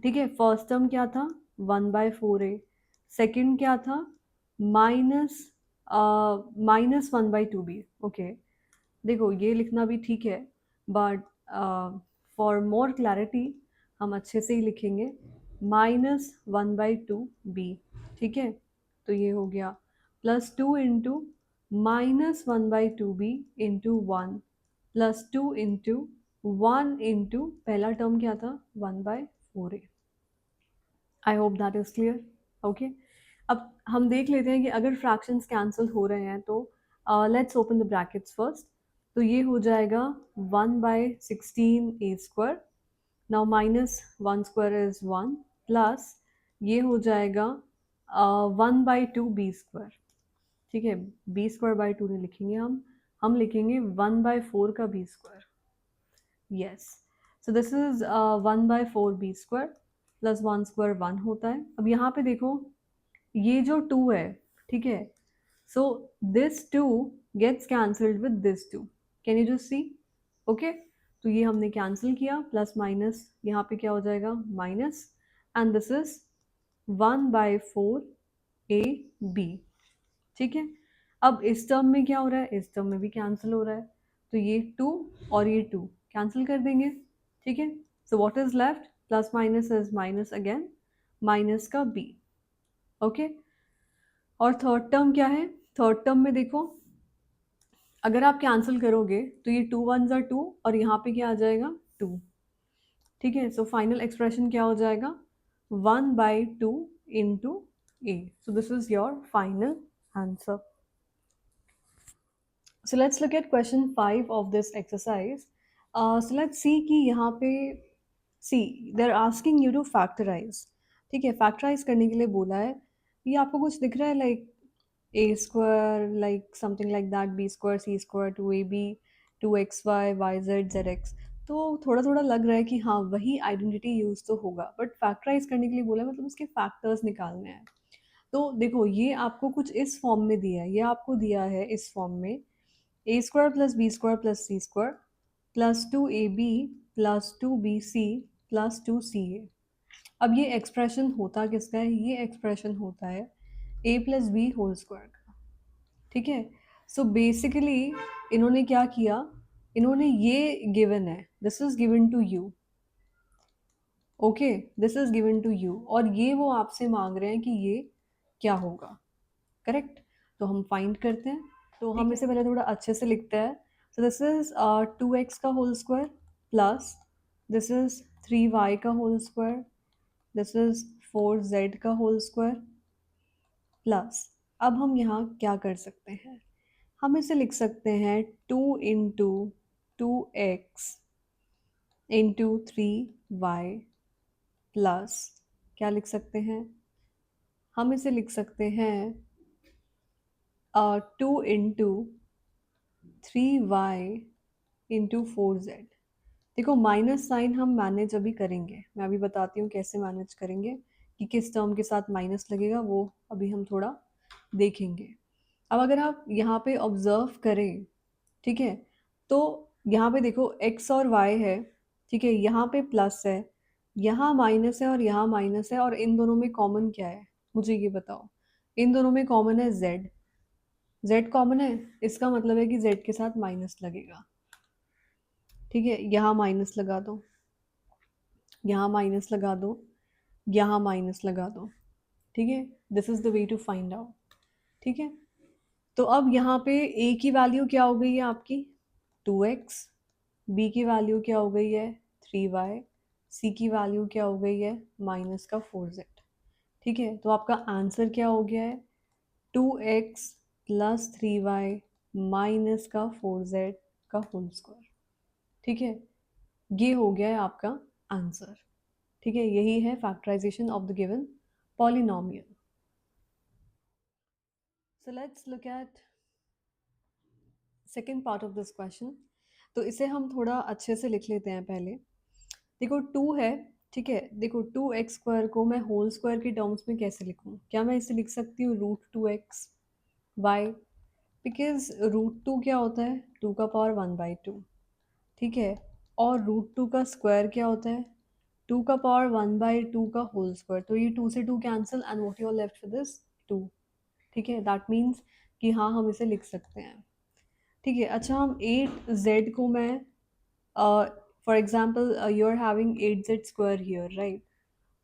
ठीक है, फर्स्ट टर्म क्या था 1/4a, सेकेंड क्या था माइनस 1/2b. ओके, देखो ये लिखना भी ठीक है बट फॉर मोर क्लैरिटी हम अच्छे से ही लिखेंगे -1/2b. ठीक है, तो ये हो गया plus 2 into -1/2b into 1 plus 2 into 1 into पहला टर्म क्या था 1/4a. I hope that is clear. Okay, अब हम देख लेते हैं कि अगर फ्रैक्शंस कैंसिल हो रहे हैं तो let's open the brackets first. तो ये हो जाएगा 1/16a square. Now minus 1 square is 1 plus ये हो जाएगा 1/2b स्क्वायर. ठीक है, b स्क्वायर बाई 2 नहीं लिखेंगे हम लिखेंगे 1/4 का b square. Yes, so this is 1/4b square plus 1 square 1 होता है. अब यहाँ पे देखो ये जो 2 है, ठीक है, so this 2 gets cancelled with this 2. Can you just see? Okay, तो ये हमने कैंसिल किया प्लस माइनस यहाँ पे क्या हो जाएगा minus and this is 1/4ab. ठीक है, अब इस टर्म में क्या हो रहा है, इस टर्म में भी कैंसिल हो रहा है, तो ये 2 और ये 2 कैंसिल कर देंगे. ठीक है, सो what is left plus minus is minus again minus का b. ओके, और थर्ड टर्म क्या है? थर्ड टर्म में देखो अगर आप कैंसिल करोगे तो ये 2 1s are 2 और यहाँ पे क्या आ जाएगा 2. ठीक है, सो फाइनल एक्सप्रेशन क्या हो जाएगा 1/2 into a. So this is your final answer. So let's look at question 5 of this exercise. So let's see कि यहाँ पे see they are asking you to factorize, ठीक है, फैक्टराइज करने के लिए बोला है। ये आपको कुछ दिख रहा है like a square, like something like that, b square c square, two a b, two x y y z z x. तो थोड़ा थोड़ा लग रहा है कि हाँ वही आइडेंटिटी यूज तो होगा, बट फैक्टराइज करने के लिए बोला है, मतलब उसके फैक्टर्स निकालने हैं। तो देखो ये आपको कुछ इस फॉर्म में दिया है, ये आपको दिया है इस फॉर्म में, a square plus b square plus c square plus two a b plus two b c plus two c a. अब ये एक्सप्रेशन होता किसका है? ये एक्सप्रेशन होता है ए प्लस बी होल स्क्वायर का, ठीक है। सो बेसिकली इन्होंने क्या किया, इन्होंने ये गिवन है, this is given to you, okay, this is given to you, और ये वो आपसे मांग रहे हैं कि ये क्या होगा, करेक्ट। तो हम फाइंड करते हैं, तो हम इसे पहले थोड़ा अच्छे से लिखते हैं। सो दिस इज 2x का whole square plus this is 3y का whole square, this is 4z का होल स्क्वायर प्लस, अब हम यहाँ क्या कर सकते हैं, हम इसे लिख सकते हैं 2 into 2x into 3y plus, क्या लिख सकते हैं, हम इसे लिख सकते हैं 2 इंटू 3y इंटू 4z। देखो माइनस साइन हम मैनेज अभी करेंगे, मैं अभी बताती हूँ कैसे मैनेज करेंगे, कि किस टर्म के साथ माइनस लगेगा वो अभी हम थोड़ा देखेंगे। अब अगर आप यहाँ पे ऑब्जर्व करें, ठीक है, तो यहाँ पे देखो x और y है, ठीक है, यहाँ पे प्लस है, यहाँ माइनस है और यहाँ माइनस है, और इन दोनों में कॉमन क्या है, मुझे ये बताओ। इन दोनों में कॉमन है z, z कॉमन है, इसका मतलब है कि z के साथ माइनस लगेगा, ठीक है। यहाँ माइनस लगा दो, यहाँ माइनस लगा दो, यहाँ माइनस लगा दो, ठीक है। This is the way to find out, ठीक है। तो अब यहाँ पे a की वैल्यू क्या हो गई है आपकी 2x, b की वैल्यू क्या हो गई है 3y, c की वैल्यू क्या हो गई है माइनस का 4z, ठीक है। तो आपका आंसर क्या हो गया है 2x प्लस 3y माइनस का 4z का होल स्क्वायर, ठीक है। ये हो गया है आपका आंसर, ठीक है। यही है factorization of the given polynomial. So let's look at second part of this question. तो इसे हम थोड़ा अच्छे से लिख लेते हैं पहले। देखो 2 है, ठीक है, देखो 2x² को मैं होल स्क्वायर की टर्म्स में कैसे लिखूं, क्या मैं इसे लिख सकती हूँ √2x, वाई, बिकॉज √2 क्या होता है 2⁻1/2, ठीक है, और √2 का स्क्वायर क्या होता है 2⁻1/2 का होल स्क्वायर। तो ये 2 से 2 cancel and what you are left with this 2, ठीक है। दैट मीन्स कि हाँ हम इसे लिख सकते हैं, ठीक है। अच्छा हम 8z को मैं for example you are having 8z² here, right,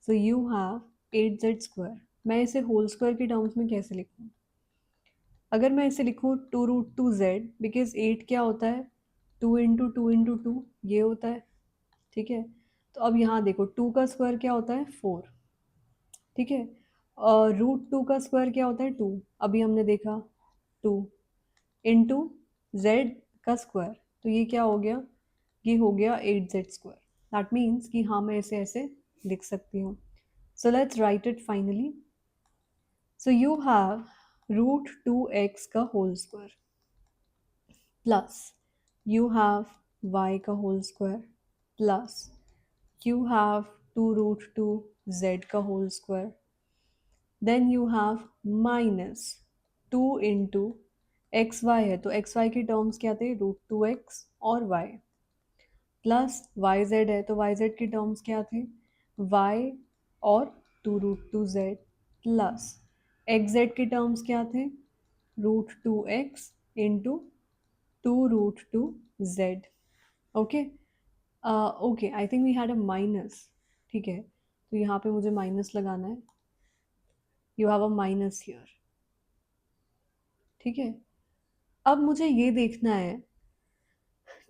so you have 8z², मैं इसे होल स्क्वायर के टर्म्स में कैसे लिखूँ, अगर मैं इसे लिखूँ 2√2z, बिकॉज 8 क्या होता है 2 इंटू 2 ये होता है, ठीक है। तो अब यहाँ देखो 2 का स्क्वायर क्या होता है 4, ठीक है, और √2 का स्क्वायर क्या होता है 2, अभी हमने देखा 2 इंटू जेड का स्क्वायर, तो ये क्या हो गया, ये हो गया 8z²। दैट मीन्स कि हाँ मैं इसे ऐसे लिख सकती हूँ। So let's write it finally. So you have √2x का whole square plus you have y का whole square plus you have 2√2z का whole square, then you have minus 2 into x y है, तो एक्स वाई की terms क्या थे √2x और y, plus Y Z है, तो वाई जेड की टर्म्स क्या थे y और 2√2z, प्लस एक्स जेड के टर्म्स क्या थे √2x into 2√2z, okay. Okay I think we had a minus, ठीक है, तो यहाँ पे मुझे माइनस लगाना है, you have a minus here, ठीक है। अब मुझे ये देखना है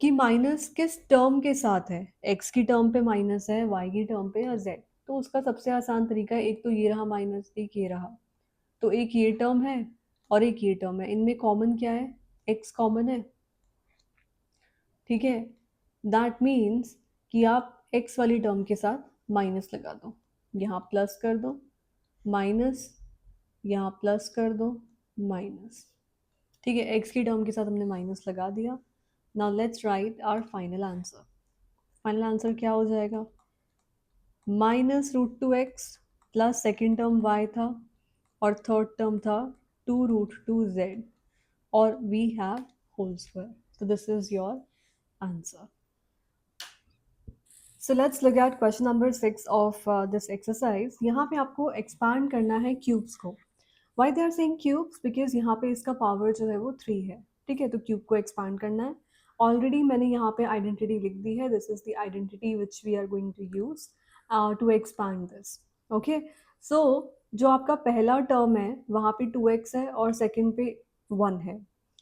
कि माइनस किस टर्म के साथ है, x की टर्म पे माइनस है, y की टर्म पे या z। तो उसका सबसे आसान तरीका है, एक तो ये रहा माइनस, एक ये रहा, तो एक ये टर्म है और एक ये टर्म है, इनमें कॉमन क्या है x कॉमन है, ठीक है। दैट मीन्स कि आप x वाली टर्म के साथ माइनस लगा दो, यहाँ प्लस कर दो, माइनस, यहाँ प्लस कर दो, माइनस। ठीक है, x की टर्म के साथ हमने माइनस लगा दिया। Now let's write our final answer. Final answer क्या हो जाएगा? -√2x plus second term y था और थर्ड टर्म था 2√2z और we have whole square. So this is your answer. So let's look at question number 6 of this exercise. यहाँ पे आपको expand करना है cubes को. Why they are saying cubes? Because यहाँ पे इसका power जो है वो 3 है. ठीक है, तो cube को expand करना है. Already मैंने यहाँ पे identity लिख दी है. This is the identity which we are going to use to expand this. Okay, so जो आपका पहला term है वहाँ पे 2x है और second पे 1 है.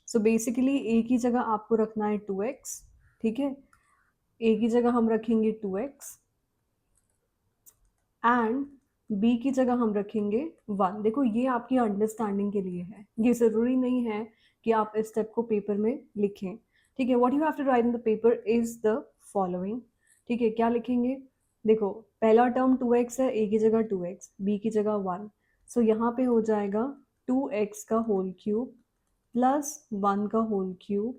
So basically a की जगह आपको रखना है 2x. ठीक है, a की जगह हम रखेंगे 2x एंड b की जगह हम रखेंगे 1. देखो ये आपकी अंडरस्टैंडिंग के लिए है, ये ज़रूरी नहीं है कि आप इस स्टेप को पेपर में लिखें. ठीक है, what you have to write in the paper is the following. ठीक है, क्या लिखेंगे? देखो पहला टर्म 2x है, a की जगह 2x, b की जगह 1. सो यहाँ पे हो जाएगा 2x का होल क्यूब प्लस 1 का whole cube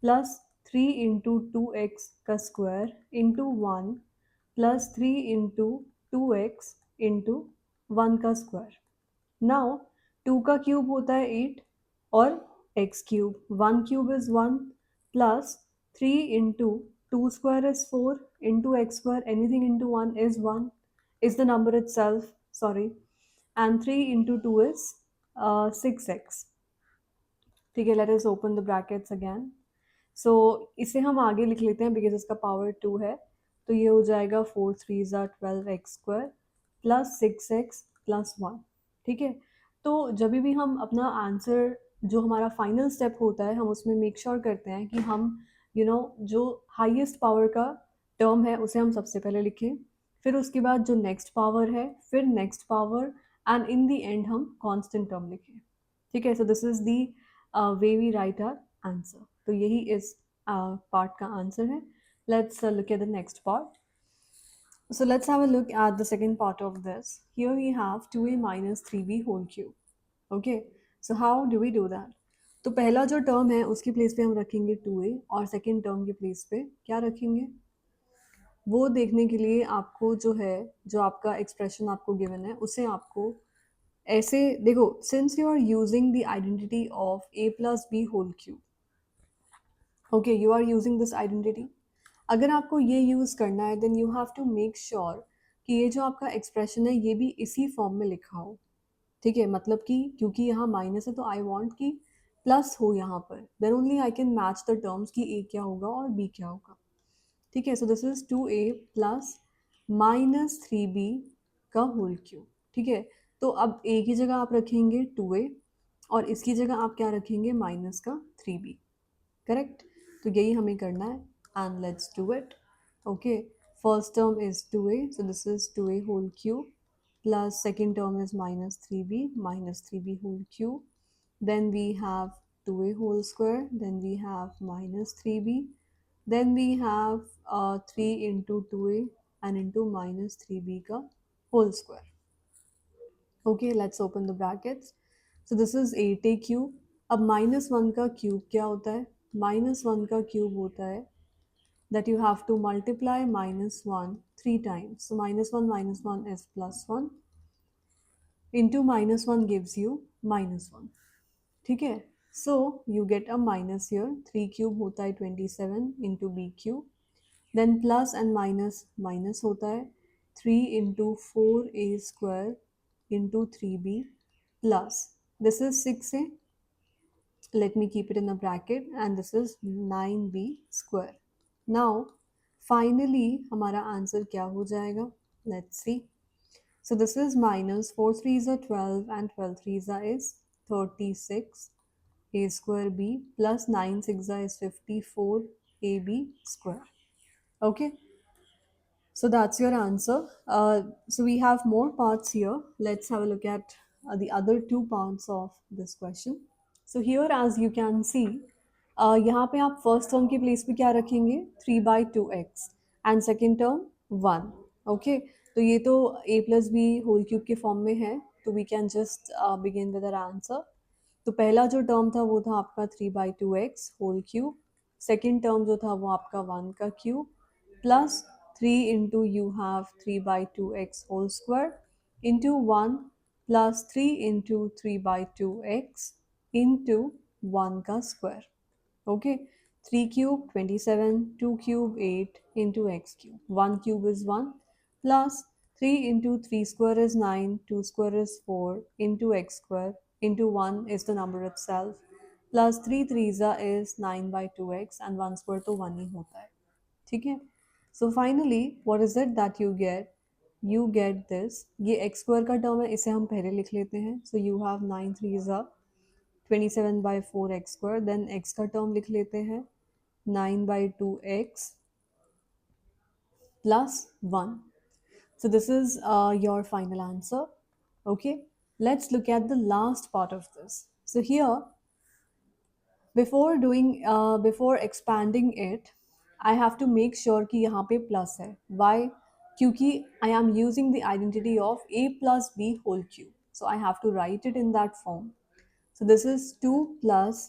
plus 3 into 2x का square into 1 plus 3 into 2x into 1 का स्क्वायर. नाउ 2 का क्यूब होता है 8 और x cube, 1 cube is 1 plus 3 into 2 square is 4 into x square, anything into 1 is the number itself, sorry, and 3 into 2 is 6x. ठीक है, let us open the brackets again. So इसे हम आगे लिख लेते हैं बिकॉज इसका पावर 2 है. तो ये हो जाएगा 4 3 ज़ा 12x square plus 6x plus 1. ठीक है, तो जब भी हम अपना आंसर जो हमारा फाइनल स्टेप होता है हम उसमें मेक श्योर करते हैं कि हम जो हाईएस्ट पावर का टर्म है उसे हम सबसे पहले लिखें, फिर उसके बाद जो नेक्स्ट पावर है, फिर next power, and in the end हम कांस्टेंट टर्म लिखें. ठीक है, so this is the way we write our answer. तो यही इस पार्ट का आंसर है. Let's look at the next part. So let's have a look at the second part of this. Here we have 2a minus 3b whole cube. Okay, so how do we do that? तो पहला जो term है उसकी place पे हम रखेंगे 2a और second term की प्लेस पे क्या रखेंगे वो देखने के लिए आपको जो आपका एक्सप्रेशन आपको गिवन है उसे आपको ऐसे देखो. Since you are using the identity of a plus b whole cube, okay, you are using this identity. अगर आपको ये यूज़ करना है then you have to make sure कि ये जो आपका एक्सप्रेशन है ये भी इसी फॉर्म में लिखा हो. ठीक है, मतलब कि क्योंकि यहाँ माइनस है तो आई वांट कि प्लस हो यहाँ पर, then only I can match the terms कि ए क्या होगा और बी क्या होगा. ठीक है, so this is 2a plus minus 3b का होल क्यूब. ठीक है, तो अब a की जगह आप रखेंगे 2a और इसकी जगह आप क्या रखेंगे माइनस का 3b. करेक्ट, तो यही हमें करना है and let's do it. Okay, first term is 2a, so this is 2a whole cube plus second term is minus 3b whole cube. Then we have 2a whole square, then we have minus 3b, then we have 3 into 2a and into minus 3b ka whole square. Okay, let's open the brackets. So this is 8a cube. अब minus 1 का cube क्या होता है? Minus 1 का cube होता है that you have to multiply minus 1 3 times. So minus 1 is plus 1 into minus 1 gives you minus 1. ठीक है, so you get a minus here. 3 cube होता है 27 into b cube. Then plus and minus होता है 3 into 4a square into 3b plus this is 6a. Let me keep it in a bracket and this is 9b square. Now finally हमारा answer क्या हो जाएगा? Let's see. So this is minus 4 3s are 12 and 12 3s is 36 a square b plus 9 6 is 54 ab square. Okay, so that's your answer. So we have more parts here. Let's have a look at the other two parts of this question. So here as you can see, यहाँ पे आप first term की place पे क्या रखेंगे 3/2x and second term 1. Okay, तो ये तो a plus b whole cube के फॉर्म में है, तो we can just begin with our answer. तो पहला जो टर्म था वो था आपका 3/2x whole cube. Second term जो था वो आपका 1 का cube plus 3 into you have 3/2x whole square into 1 plus 3 into 3/2x into 1 का square. Okay, 3 cube 27, 2 cube 8 into x cube. 1 cube is 1 plus 3 into 3 square is 9, 2 square is 4 into x square into 1 is the number itself plus 3 threes is 9/2x and 1 square तो 1 ही होता है. ठीक है. So finally what is it that you get? You get this. ये x square का term है, इसे हम पहले लिख लेते हैं. So you have 9 threes 27/4x square. Then x का टर्म लिख लेते हैं 9/2x plus 1. So this is your final answer. Okay, let's look at the last part of this. So here, before expanding it, I have to make sure कि यहाँ पे plus है. Why? क्योंकि I am using the identity of a plus b whole cube. So I have to write it in that form. So this is 2 plus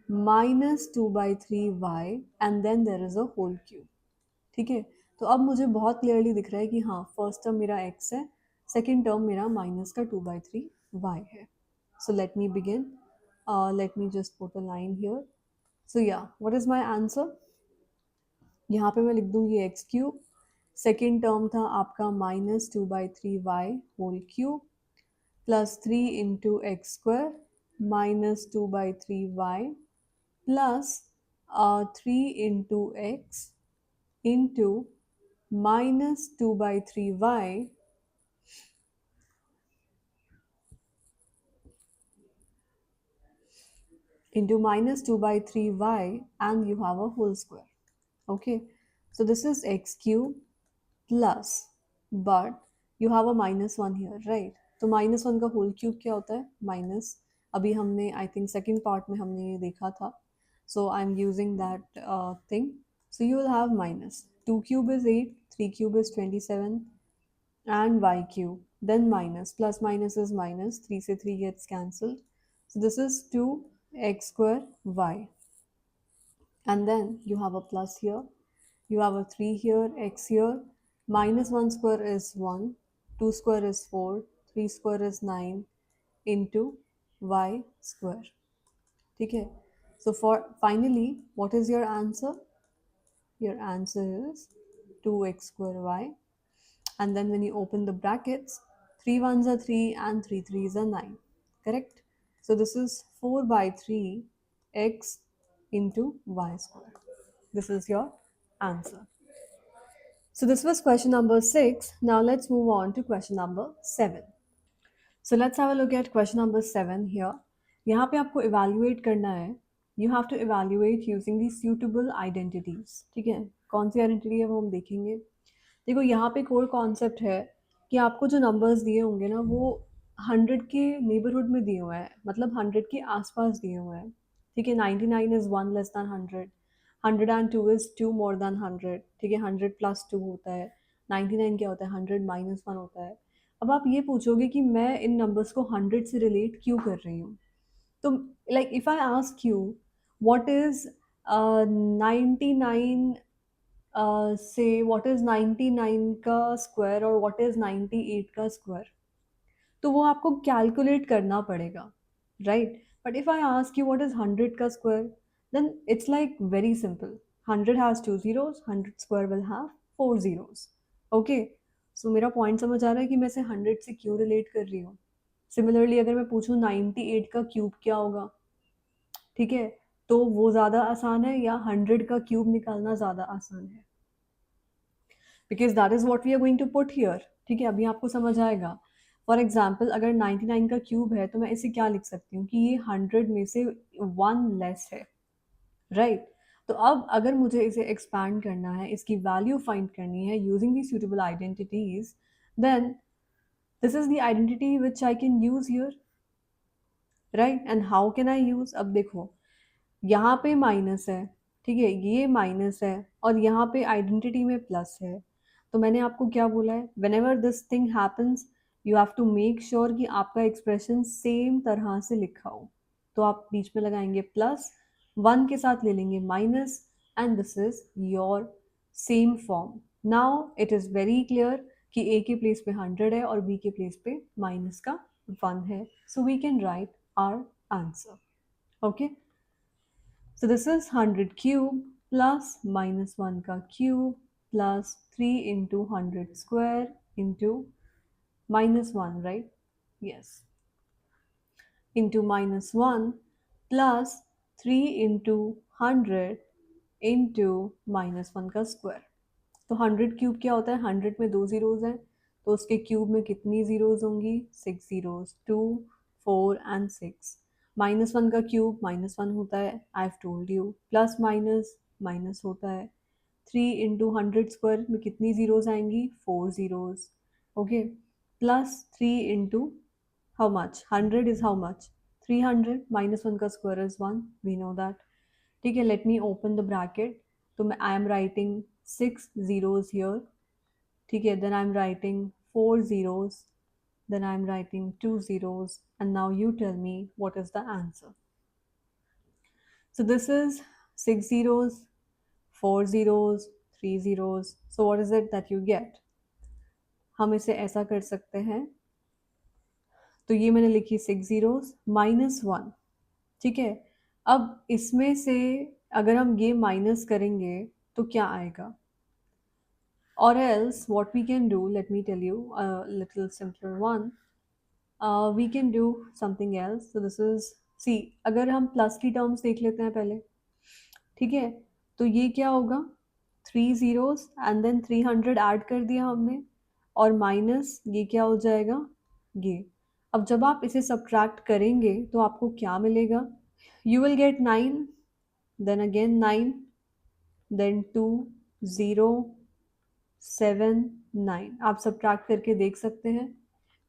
minus 2/3y and then there is a whole cube. ठीक है, तो अब मुझे बहुत clearly दिख रहा है कि हाँ, फर्स्ट टर्म मेरा x है, सेकेंड टर्म मेरा माइनस का 2/3y है. So let me begin. Let me just put a line here. So yeah, what is my answer? यहाँ पे मैं लिख दूंगी एक्स क्यूब. सेकेंड टर्म था आपका minus 2/3y whole cube plus 3 into x square minus 2/3y plus 3 into x into minus 2/3y into minus 2/3y and you have a whole square. Okay, so this is x cube plus, but you have a -1 here, right? तो -1 का whole cube क्या होता है? Minus. अभी हमने I think second part में हमने ये देखा था. So I am using that thing. So you will have minus 2 cube is 8, 3 cube is 27 and y cube. Then minus, plus minus is minus, 3 से 3 gets cancelled. So this is 2x square y. And then you have a plus here. You have a 3 here, x here. Minus 1 square is 1, 2 square is 4, 3 square is 9 into y square. Okay. So for finally, what is your answer? Your answer is 2x square y. And then when you open the brackets, 3 ones are 3 and 3 threes are 9. Correct? So this is 4/3 x into y square. This is your answer. So this was question number 6. Now let's move on to question number 7. So let's have a look at question number 7 here. यहाँ पे आपको evaluate करना है. You have to evaluate using the suitable identities. ठीक है, कौन सी identity है वो हम देखेंगे. देखो यहाँ पे कोर कॉन्सेप्ट है कि आपको जो नंबर्स दिए होंगे ना वो 100 के नेबरहुड में दिए हुए हैं, मतलब 100 के आसपास दिए हुए हैं. ठीक है, 99 is 1 less than 100, 102 is 2 more than 100. ठीक है, 100 प्लस 2 होता है, 99 क्या होता है, 100 माइनस 1 होता है. अब आप ये पूछोगे कि मैं इन नंबर्स को 100 से रिलेट क्यों कर रही हूँ. तो like if I ask you what is 99 से व्हाट इज़ 99 का स्क्वायर और व्हाट इज़ 98 का स्क्वायर, तो वो आपको कैलकुलेट करना पड़ेगा, right? But if I ask you what is 100 का square, then it's like very simple. 100 has 2 zeros, 100 square will have 4 zeros. Okay, so मेरा पॉइंट समझ आ रहा है कि मैं इसे 100 से क्यों रिलेट कर रही हूँ. सिमिलरली अगर मैं पूछूँ 98 का क्यूब क्या होगा, ठीक है, तो वो ज़्यादा आसान है या 100 का क्यूब निकालना ज़्यादा आसान है? Because that is what we are going to put here. ठीक है, अभी आपको समझ आएगा. फॉर एग्जाम्पल अगर 99 का क्यूब है तो मैं इसे क्या लिख सकती हूँ कि ये 100 में से 1 लेस है, राइट? तो अब अगर मुझे इसे एक्सपैंड करना है, इसकी वैल्यू फाइंड करनी है using the suitable identities, then this is the identity which I can use here, right? And how can I use? अब देखो यहाँ पे माइनस है, ठीक है, ये माइनस है और यहाँ पे आइडेंटिटी में प्लस है. तो मैंने आपको क्या बोला है, whenever this thing happens you have to make sure कि आपका एक्सप्रेशन सेम तरह से लिखा हो। तो आप बीच में लगाएंगे प्लस, 1 के साथ ले लेंगे minus, and this is your same form. Now it is very clear कि ए के प्लेस पे 100 है और बी के प्लेस पे माइनस का 1 है, so we can write our answer. Okay, so this is 100 cube plus minus 1 ka cube plus 3 into 100 square into minus 1, right? Yes. Into minus 1 plus 3 into 100 into minus 1 का square. तो 100 cube क्या होता है, 100 में 2 zeros हैं, तो उसके cube में कितनी ज़ीरोज़ होंगी, 6 ज़ीरोज़, 2, 4 एंड 6। माइनस 1 का क्यूब माइनस 1 होता है, आई have told you, plus minus minus होता है। 3 इंटू 100 स्क्वायर में कितनी ज़ीरोज़ आएंगी, 4 zeros. Okay, plus 3 into how much, 100 is how much, 300, minus 1 का square is 1, we know that. ठीक है, let me open the bracket. तो मैं I am writing 6 zeros here, ठीक है, then I'm writing 4 zeros, then I'm writing 2 zeros, and now you tell me what is the answer. So this is 6 zeros, 4 zeros, 3 zeros, so what is it that you get? हम इसे ऐसा कर सकते हैं, तो ये मैंने लिखी 6 zeros minus 1, ठीक है। अब इसमें से अगर हम ये माइनस करेंगे तो क्या आएगा, or else what we can do, let me tell you a little simpler one. We can do something else. So this is, see, अगर हम प्लस की टर्म्स देख लेते हैं पहले, ठीक है, तो ये क्या होगा, 3 zeros एंड देन 300 ऐड कर दिया हमने, और माइनस ये क्या हो जाएगा, ये। अब जब आप इसे सब्ट्रैक्ट करेंगे तो आपको क्या मिलेगा, you will get 9, then again 9, then 2, 0, 7, 9। आप सब्ट्रैक्ट करके देख सकते हैं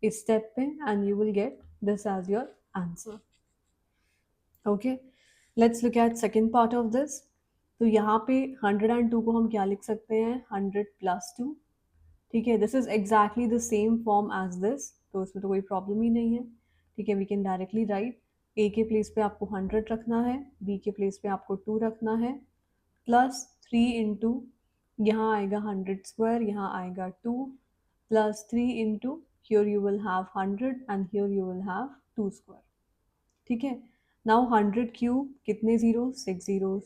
इस स्टेप पे, and you will get this as your answer. Okay, let's look at second part of this. तो यहाँ पे 102 को हम क्या लिख सकते हैं, 100 प्लस 2, ठीक है, this is exactly the same form as this, तो इसमें तो कोई प्रॉब्लम ही नहीं है। ठीक है, वी कैन डायरेक्टली राइट, ए के प्लेस पे आपको 100 रखना है, बी के प्लेस पे आपको 2 रखना है, प्लस 3 इंटू, यहाँ आएगा 100 स्क्वायर, यहाँ आएगा 2, plus 3 into, here you will have 100 and here you will have 2 square, ठीक है। नाउ 100 क्यूब कितने zero, 6 zeros,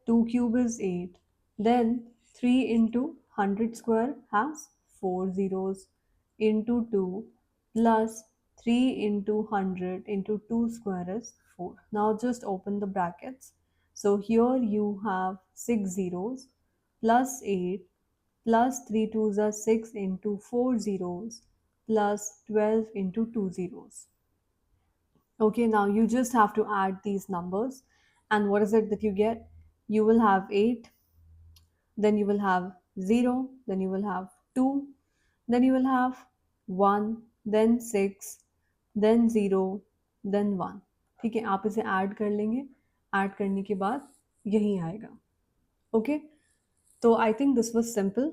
2 cube is 8, then 3 into 100 square has 4 zeros into 2 plus 3 into 100 into 2 square is 4. Now just open the brackets. So here you have 6 zeros plus 8 plus 3 twos are 6 into 4 zeros plus 12 into 2 zeros. Okay, now you just have to add these numbers, and what is it that you get? You will have 8, then you will have 0, then you will have 2, then you will have 1, then 6, then 0, then 1। ठीक है, आप इसे add कर लेंगे, add करने के बाद यही आएगा। ओके, तो I think this was simple.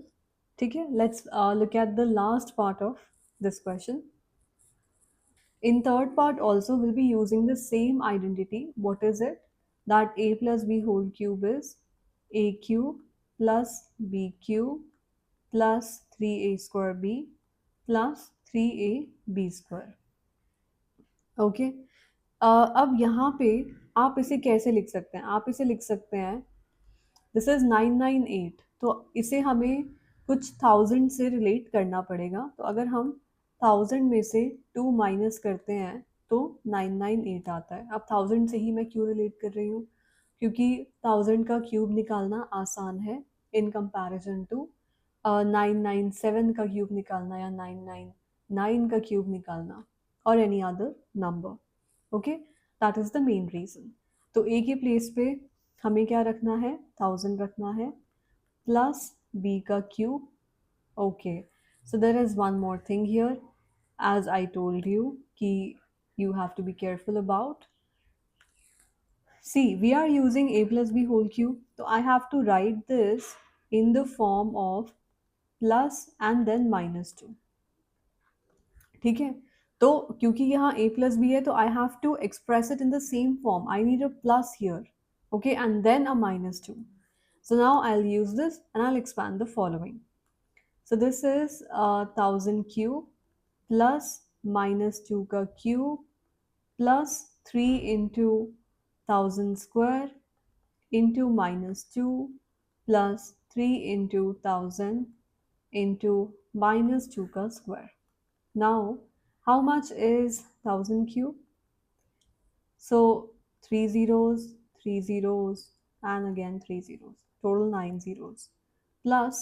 ठीक है, let's look at the last part of this question. In third part also we'll be using the same identity. What is it? That a plus b whole cube is a cube plus b cube plus 3a square b plus 3a b square. Okay. अब यहाँ पे आप इसे कैसे लिख सकते हैं, आप इसे लिख सकते हैं, दिस इज 998, तो इसे हमें कुछ 1000 से रिलेट करना पड़ेगा। तो अगर हम 1000 में से 2 माइनस करते हैं तो 998 आता है। अब 1000 से ही मैं क्यों रिलेट कर रही हूँ, क्योंकि 1000 का क्यूब निकालना आसान है इन कंपैरिजन टू 997 का क्यूब निकालना या 999 का क्यूब निकालना और any other number. Okay, that is the main reason. तो ए के प्लेस पे हमें क्या रखना है, 1000 रखना है प्लस b का cube. Okay, so there is one more thing here, as I told you कि you have to be careful about. See, we are using a plus b whole cube, so I have to write this in the form of plus and then -2. ठीक है, तो क्योंकि यहाँ a plus b है तो I have to express it in the same form. I need a plus here. Okay, and then a -2. So now I'll use this and I'll expand the following. So this is 1000 cube plus -2 ka cube plus 3 into 1000 square into -2 plus 3 into 1000 into -2 ka square. Now, how much is 1000 cube? So 3 zeros, 3 zeros, and again 3 zeros. Total 9 zeros. Plus,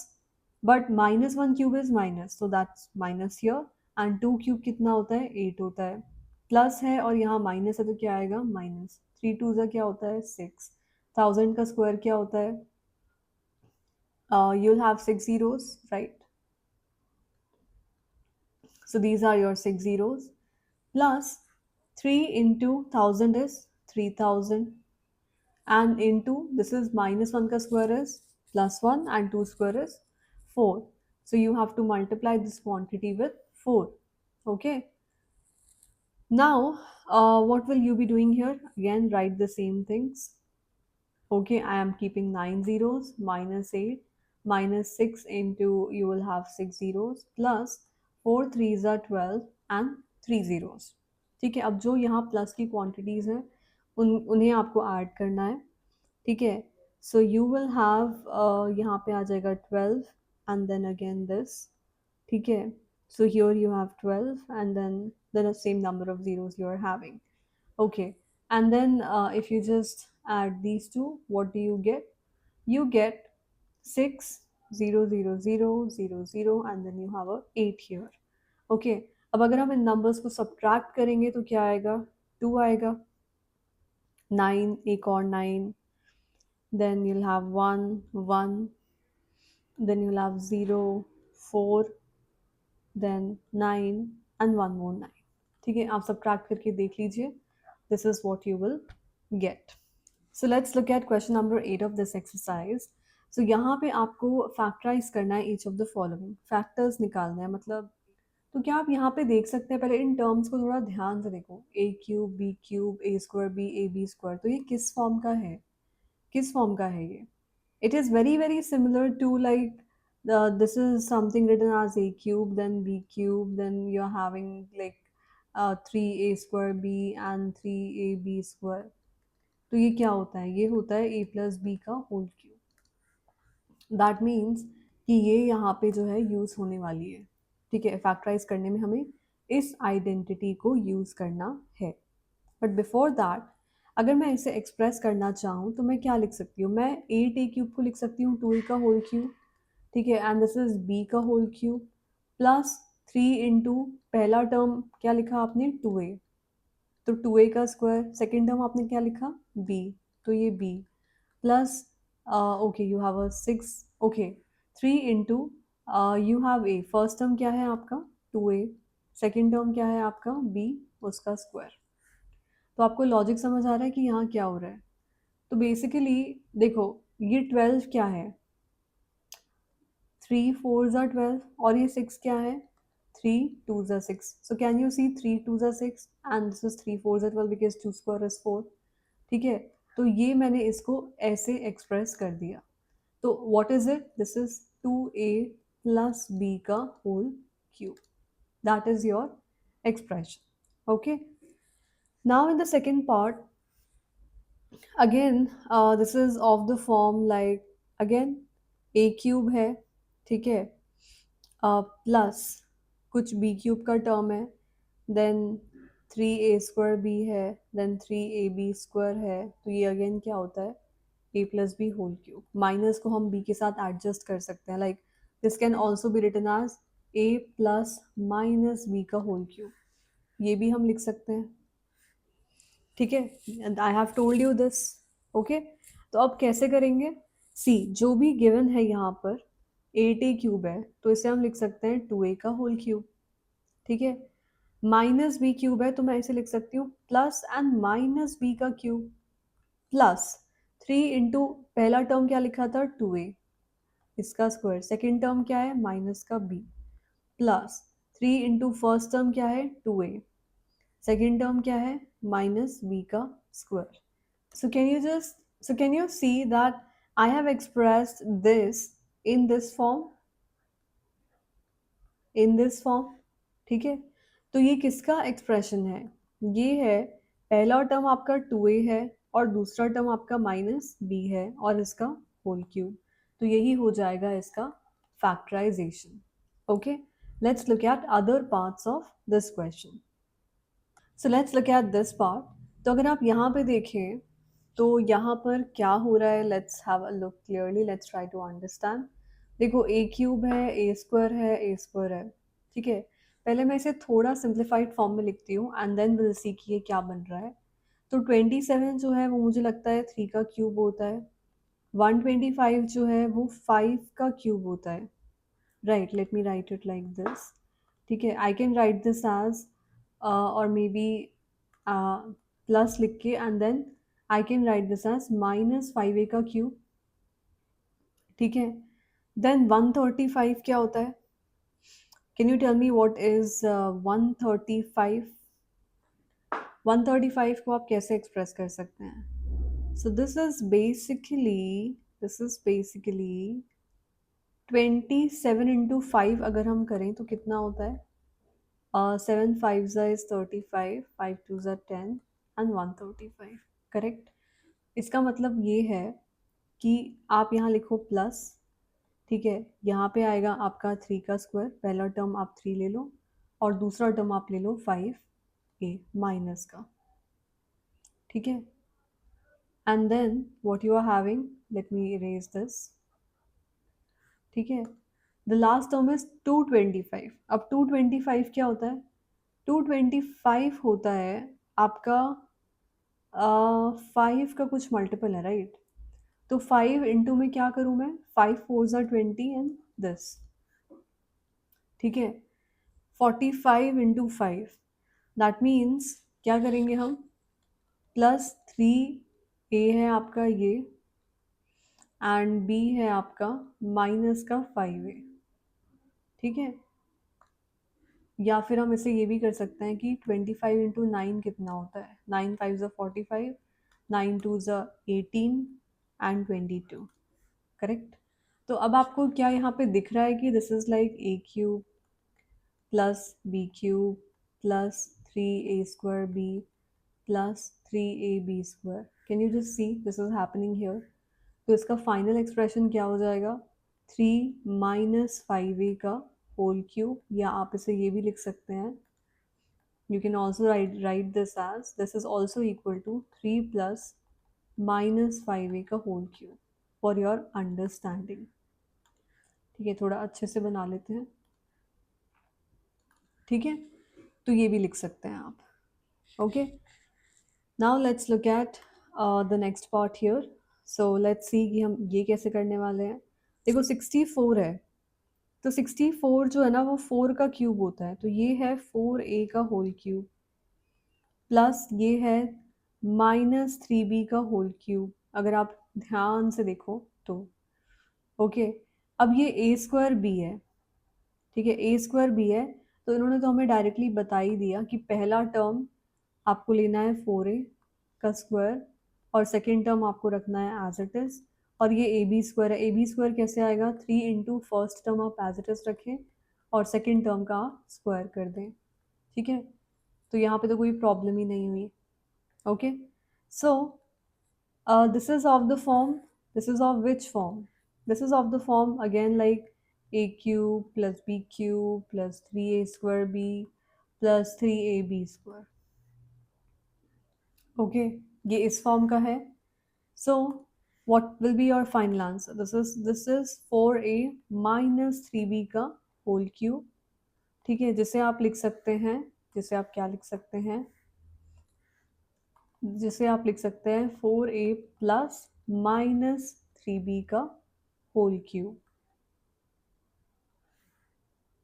but -1 cube is minus, so that's minus here. And 2 cube कितना होता है? 8 होता है. Plus है और यहाँ minus है तो क्या आएगा? माइनस. 3 टू ज़ा क्या होता है? 6. 1000 का स्क्वायर क्या होता है? You'll have 6 zeros, right? So these are your 6 zeros. Plus 3 into 1000 is 3000. And into this is -1 ka square is +1 and 2 square is 4. So you have to multiply this quantity with 4. Okay. Now, what will you be doing here? Again, write the same things. Okay, I am keeping 9 zeros, -8, -6 into you will have 6 zeros plus 4 threes are 12 and 3 zeros. ठीक है, अब जो यहाँ plus की quantities हैं उन्हें आपको add करना है. ठीक है, सो यू विल हैव यहाँ पे आ जाएगा 12 एंड देन अगेन दिस. ठीक है, so here you have 12 and then the same number of zeros you are having. Okay, and then if you just add these two, what do you get? You get 6 0 0 0 0 0 and then you have a 8 here. Okay, अब अगर हम इन numbers को subtract करेंगे तो क्या आएगा? 2 आएगा, 9 एक और 9, then you'll have 1 1, then you'll have 0 4, then 9 and one more 9. ठीक है, आप सब्ट्रैक्ट करके देख लीजिए. This is what you will get. So let's look at question number 8 of this exercise. So यहाँ पे आपको फैक्टराइज करना है each of the following. Factors निकालना है, मतलब तो क्या आप यहाँ पे देख सकते हैं? पहले इन टर्म्स को थोड़ा ध्यान से देखो. a cube b cube a square b a b square, तो ये किस फॉर्म का है? किस फॉर्म का है ये? It is very very similar to like this is something written as a cube, then b cube, then you're having like 3a square b and 3ab square. तो ये क्या होता है? ये होता है a plus b का होल क्यूब. दैट मीन्स कि ये यहाँ पे जो है यूज़ होने वाली है. ठीक है, फैक्टराइज करने में हमें इस आइडेंटिटी को यूज़ करना है. बट बिफोर दैट, अगर मैं इसे एक्सप्रेस करना चाहूँ तो मैं क्या लिख सकती हूँ? मैं 8a क्यूब को लिख सकती हूँ 2a का होल क्यूब. ठीक है, एंड दिस इज b का होल क्यूब प्लस 3 इंटू पहला टर्म क्या लिखा आपने? 2a, तो 2a का स्क्वायर. सेकेंड टर्म आपने क्या लिखा? b, तो ये b plus okay you have a 6. Okay, 3 into you have a. First term क्या है आपका? 2a. सेकेंड टर्म क्या है आपका? b, उसका स्क्वायर. तो आपको लॉजिक समझ आ रहा है कि यहाँ क्या हो रहा है? तो बेसिकली देखो, ये 12 क्या है? 3 4s are 12 और ये 6 क्या है? 3 2s are 6. So can you see 3 2s are 6 and this is 3 4s are 12 because 2 square is 4. ठीक है, तो ये मैंने इसको ऐसे एक्सप्रेस कर दिया. तो what is it? This is 2a plus b का whole cube. That is your expression. Okay. Now in the second part, again this is of the form like again a cube है. ठीक है, plus कुछ b cube का term है, then 3a square b है, then 3ab square है. तो ये अगेन क्या होता है? a plus b whole cube. Minus को हम b के साथ एडजस्ट कर सकते हैं, like this can also be written as a plus minus b का होल क्यूब. ये भी हम लिख सकते हैं. ठीक है, and I have told you this. Okay, तो अब कैसे करेंगे? सी, जो भी गिवन है यहाँ पर 8a क्यूब है तो इसे हम लिख सकते हैं 2a का होल क्यूब. ठीक है, माइनस बी क्यूब है तो मैं इसे लिख सकती हूँ प्लस एंड माइनस बी का क्यूब प्लस 3 इंटू पहला टर्म क्या लिखा था? 2a इसका स्क्वायर, सेकेंड टर्म क्या है माइनस का b, plus 3 into first term क्या है 2a, सेकेंड टर्म क्या है माइनस b का square. So can you see that I have expressed this in this form, in this form. ठीक है, तो ये किसका एक्सप्रेशन है, ये है पहला टर्म आपका 2a है और दूसरा टर्म आपका माइनस b है और इसका होल क्यूब, तो यही हो जाएगा इसका factorisation. Okay, let's look at other parts of this question. So let's look at this part. तो अगर आप यहाँ पे देखें तो यहाँ पर क्या हो रहा है, let's have a look clearly, let's try to understand. देखो ए क्यूब है, ए स्क्वायर है, ए स्क्वायर है. ठीक है, पहले मैं इसे थोड़ा सिंप्लीफाइड फॉर्म में लिखती हूँ एंड देन विल सी कि ये क्या बन रहा है. तो 27 जो है वो मुझे लगता है 3 का क्यूब होता है. 125 जो है वो 5 का क्यूब होता है. Right, let me write it like this. ठीक है, I can write this as or maybe plus लिख के and then I can write this as minus 5a का क्यूब. ठीक है, देन 135 क्या होता है, can you tell me what is 135. 135 को आप कैसे एक्सप्रेस कर सकते हैं. So this is basically 27 into 5 अगर हम करें तो कितना होता है, 7 5 इज 35, 5 2 10 एंड 135. करेक्ट, इसका मतलब ये है कि आप यहाँ लिखो प्लस. ठीक है, यहाँ पे आएगा आपका 3 का स्क्वायर, पहला टर्म आप 3 ले लो और दूसरा टर्म आप ले लो 5a माइनस का. ठीक है, and then what you are having, let me erase this. ठीक है, द लास्ट टर्म इज 225. अब 225 क्या होता है, 225 होता है आपका 5 का कुछ मल्टीपल है, राइट. तो 5 इंटू में क्या करूँ मैं, 5 4 ज़ा 20 एंड दिस. ठीक है, 45 इंटू 5, दैट मीन्स क्या करेंगे हम, प्लस 3a है आपका ये एंड b है आपका माइनस का 5a. ठीक है, या फिर हम इसे ये भी कर सकते हैं कि 25 इंटू 9 कितना होता है, 9 5 ज़ा 45, 9 2 ज़ा 18 एंड 22. करेक्ट, तो अब आपको क्या यहाँ पे दिख रहा है कि this is like a cube plus b cube plus 3a square b plus 3ab square. Can you just see this is happening here. तो इसका फाइनल एक्सप्रेशन क्या हो जाएगा, 3 माइनस 5a का होल क्यूब, या आप इसे ये भी लिख सकते हैं, you can also write this as this is also equal to 3 plus minus 5a का whole cube for your understanding. ठीक है, थोड़ा अच्छे से बना लेते हैं. ठीक है, तो ये भी लिख सकते हैं आप. Okay, now let's look at the next part here. So let's see कि हम ये कैसे करने वाले हैं. देखो 64 है, तो 64 जो है ना वो 4 का क्यूब होता है, तो ये है 4a का होल क्यूब प्लस ये है माइनस 3b का होल क्यूब, अगर आप ध्यान से देखो तो. ओके, अब ये ए स्क्वायर बी है. ठीक है, ए स्क्वायर बी है, तो इन्होंने तो हमें डायरेक्टली बता ही दिया कि पहला टर्म आपको लेना है 4a का स्क्वायर और सेकेंड टर्म आपको रखना है एज इट इज़. और ये ए बी स्क्वायर है, ए बी स्क्वायर कैसे आएगा, 3 इंटू फर्स्ट टर्म आप एज इट इज़ रखें और सेकेंड टर्म का स्क्वायर कर दें. ठीक है, तो यहाँ पे तो कोई प्रॉब्लम ही नहीं हुई. Okay, so this is of the form, this is of which form, this is of the form again like a cube plus b cube plus 3a square b plus 3ab square. Okay, ये इस form का है. So what will be your final answer, this is 4a minus 3b का whole cube. ठीक है, जिसे आप लिख सकते हैं, जिसे आप क्या लिख सकते हैं, जिसे आप लिख सकते हैं 4a प्लस माइनस 3b का होल क्यूब.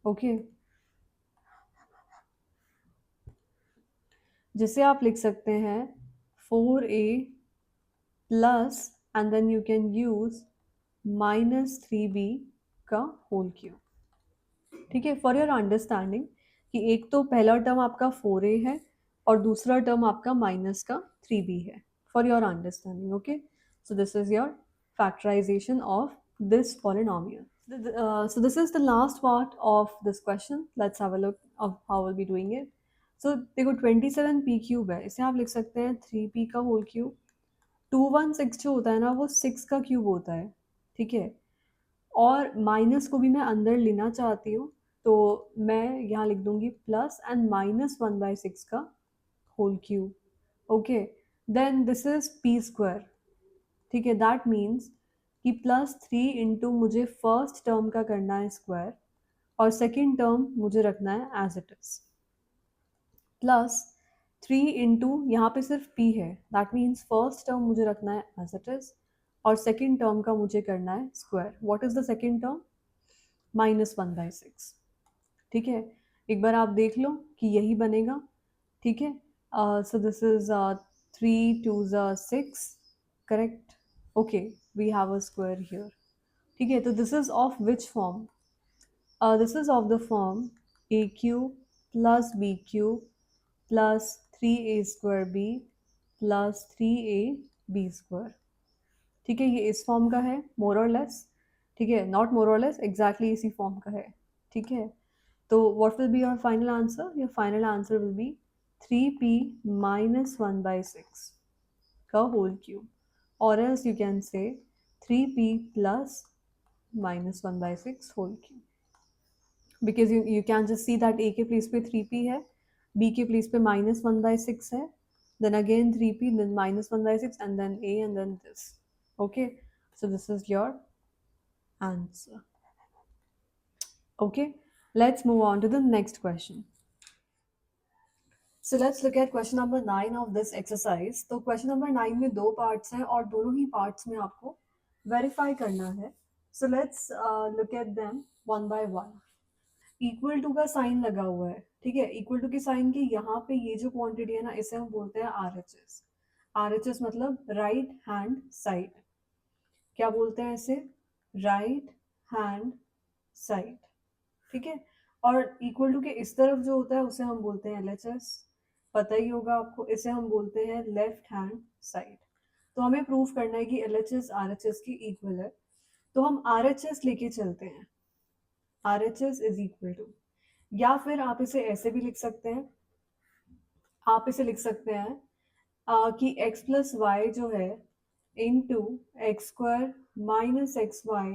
ओके, जिसे आप लिख सकते हैं 4a plus and then you can use -3b का होल क्यूब। ठीक है, फॉर योर अंडरस्टैंडिंग कि एक तो पहला टर्म आपका 4a है और दूसरा टर्म आपका माइनस का 3b है, for your understanding. Okay, so this is your factorization of this polynomial. So this is the last part of this question. Let's have a look of how we'll be doing it. So देखो 27p cube है, इसे आप लिख सकते हैं 3p का whole cube. 216 जो होता है ना वो 6 का क्यूब होता है। ठीक है, और माइनस को भी मैं अंदर लेना चाहती हूँ, तो मैं यहाँ लिख दूंगी प्लस एंड -1/6 का whole cube. Okay, then this is p square. ठीक है, दैट मीन्स कि +3 इंटू मुझे फर्स्ट टर्म का करना है स्क्वायर और सेकेंड टर्म मुझे रखना है एज इट इज, +3 इंटू यहाँ पे सिर्फ p है, दैट मीन्स फर्स्ट टर्म मुझे रखना है एज इट इज और सेकेंड टर्म का मुझे करना है square. What is the second term? -1/6। ठीक है, एक बार आप देख लो कि यही बनेगा। ठीक है, so this is 3 2 6, correct. Okay, we have a square here. ठीक है, तो this is of which form? This is of the form a cube plus b cube plus 3a² b plus 3ab square. ठीक है, ये इस form का है मोर और लेस। ठीक है, नॉट मोर और लेस, एग्जैक्टली इसी फॉर्म का है। ठीक है, तो what will be your final answer? Your final answer will be 3p -1/6 का whole cube, or else you can say 3p plus -1/6 whole cube, because you can just see that a के place पे 3p है, b के place पे -1/6 है, then again 3p, then -1/6, and then a, and then this. Okay, so this is your answer. Okay, let's move on to the next question. So let's look at question number 9 of this exercise. तो question number 9 में दो parts हैं और दोनों ही parts में आपको verify करना है. So let's look at them one by one. Equal to का साइन लगा हुआ है। ठीक है, इक्वल टू के साइन के यहाँ पे ये जो क्वांटिटी है ना, इसे हम बोलते हैं RHS। RHS मतलब राइट हैंड साइड। क्या बोलते हैं इसे? Right hand side. ठीक है, और इक्वल टू के इस तरफ जो होता है उसे हम बोलते हैं LHS। पता ही होगा आपको, इसे हम बोलते हैं लेफ्ट हैंड साइड। तो हमें प्रूफ करना है कि LHS RHS की इक्वल है, तो हम RHS लेके चलते हैं। RHS इज इक्वल टू, या फिर आप इसे ऐसे भी लिख सकते हैं, आप इसे लिख सकते हैं कि x प्लस वाई जो है into x² minus XY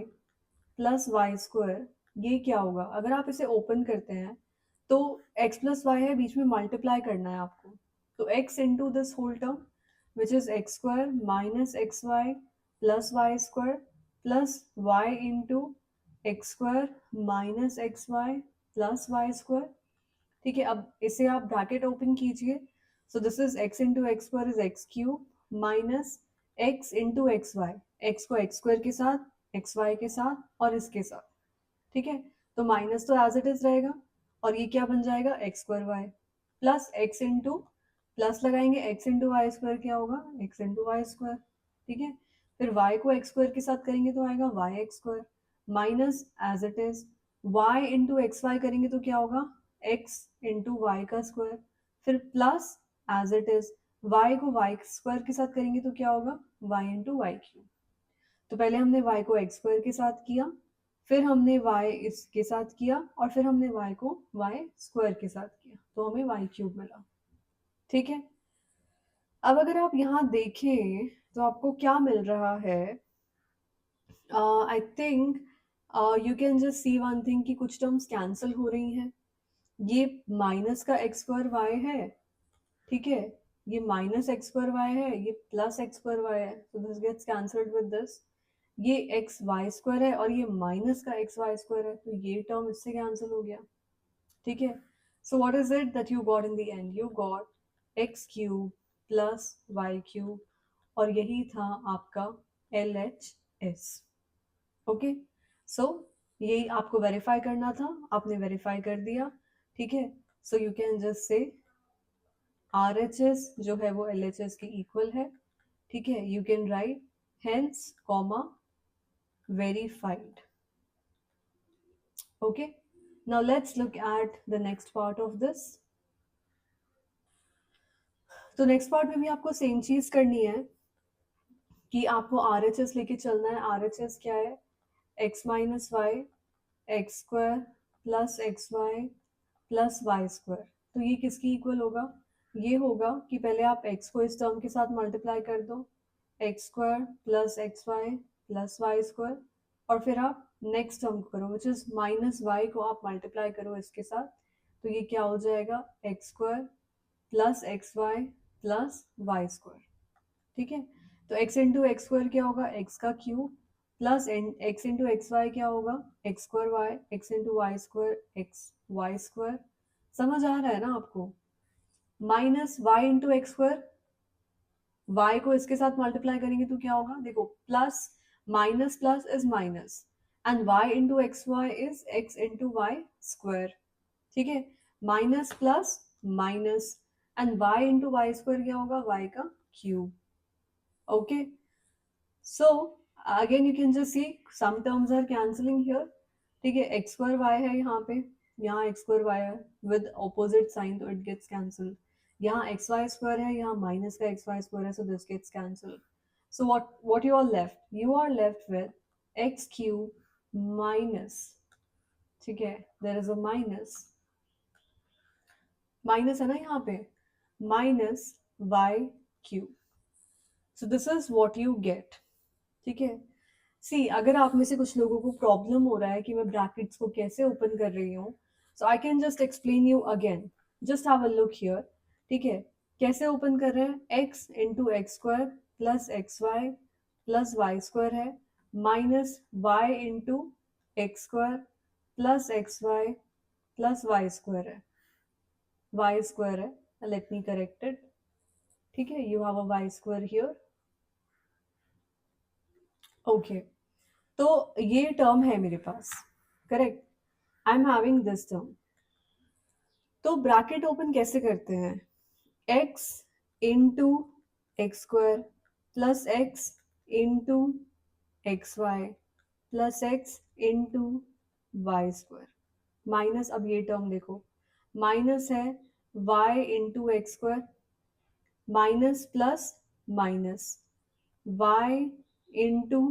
plus y², ये क्या होगा? अगर आप इसे ओपन करते हैं तो x प्लस वाई है, बीच में मल्टीप्लाई करना है आपको, तो x into this whole term which is x² minus XY plus y² plus y into x² minus XY plus y²। ठीक है, अब इसे आप ब्रैकेट ओपन कीजिए, so this is x into x² is x³ minus x into XY, x को x² के साथ, XY के साथ और इसके साथ। ठीक है, तो माइनस तो एज इट इज रहेगा और ये क्या बन जाएगा? x²y plus x into, plus लगाएंगे x इंटू y² क्या होगा? x into y²। ठीक है, फिर y को x² के साथ करेंगे तो आएगा yx² minus as it is y into XY करेंगे तो क्या होगा? x इंटू वाई का स्क्वायर, फिर plus as it is y को y² के साथ करेंगे तो क्या होगा? y into y cube. तो पहले हमने y को x² के साथ किया, फिर हमने y इसके साथ किया और फिर हमने y को y² के साथ किया, तो हमें y³ मिला। ठीक है, अब अगर आप यहाँ देखें तो आपको क्या मिल रहा है? I think you can just C one thing कि कुछ टर्म्स कैंसिल हो रही हैं। ये माइनस का x² y है, ठीक है, ये माइनस x² y है, ये प्लस x² y है, so this gets cancelled with this। ये xy² है और ये माइनस का xy² है, तो ये टर्म इससे कैंसिल हो गया। ठीक है, so what is it that you got in the end? You got x³ plus y³ और यही था आपका LHS। ओके, सो यही आपको वेरीफाई करना था, आपने वेरीफाई कर दिया। ठीक है, सो यू कैन जस्ट से RHS जो है वो LHS के इक्वल है। ठीक है, you can right hence comma verified. Okay, now let's look at the next part of this. तो नेक्स्ट पार्ट में भी आपको सेम चीज करनी है कि आपको RHS लेके चलना है. RHS क्या है? x minus y x square plus x y plus y square. तो ये किसकी इक्वल होगा? ये होगा कि पहले आप x को इस टर्म के साथ मल्टीप्लाई कर दो, x square plus x y plus y square, और फिर आप नेक्स्ट टर्म को करो विच इज माइनस वाई को आप मल्टीप्लाई करो इसके साथ. तो ये क्या हो जाएगा? X square plus x y plus y square. ठीक है, तो x इंटू एक्स स्क्वायर क्या होगा? x का cube plus x into x y क्या होगा? X square y, x into y square x y square. समझ आ रहा है ना आपको? Minus y into x square, y को इसके साथ मल्टीप्लाई करेंगे तो क्या होगा? देखो, plus minus plus is minus and y into x y is x into y square. ठीक है, minus plus minus and y into y square क्या होगा? y का cube. Okay, so again you can just see some terms are cancelling here. ठीक है, x square y है यहाँ पे, यहाँ x square y है with opposite sign तो it gets cancelled. यहाँ x y square है, यहाँ minus का x y square है, so this gets cancelled. So what you are left? You are left with x cube minus, ठीक है, there is a minus है ना यहाँ पे, minus y cube. So this is what you get. ठीक है, सी अगर आप में से कुछ लोगों को प्रॉब्लम हो रहा है कि मैं ब्रैकेट्स को कैसे ओपन कर रही हूँ, so I can just explain you again. Just have a look here. ठीक है, कैसे ओपन कर रहे हैं? x into x square plus x y plus y square है, minus y into x square plus x y plus y square है. Y square है, let me correct it. ठीक है, you have a y square here. Okay, तो ये term है मेरे पास, correct. I am having this term. तो ब्रैकेट ओपन कैसे करते हैं? x into x square plus x into x y plus x into y square minus, अब ये टर्म देखो, माइनस है y into x square minus plus minus y into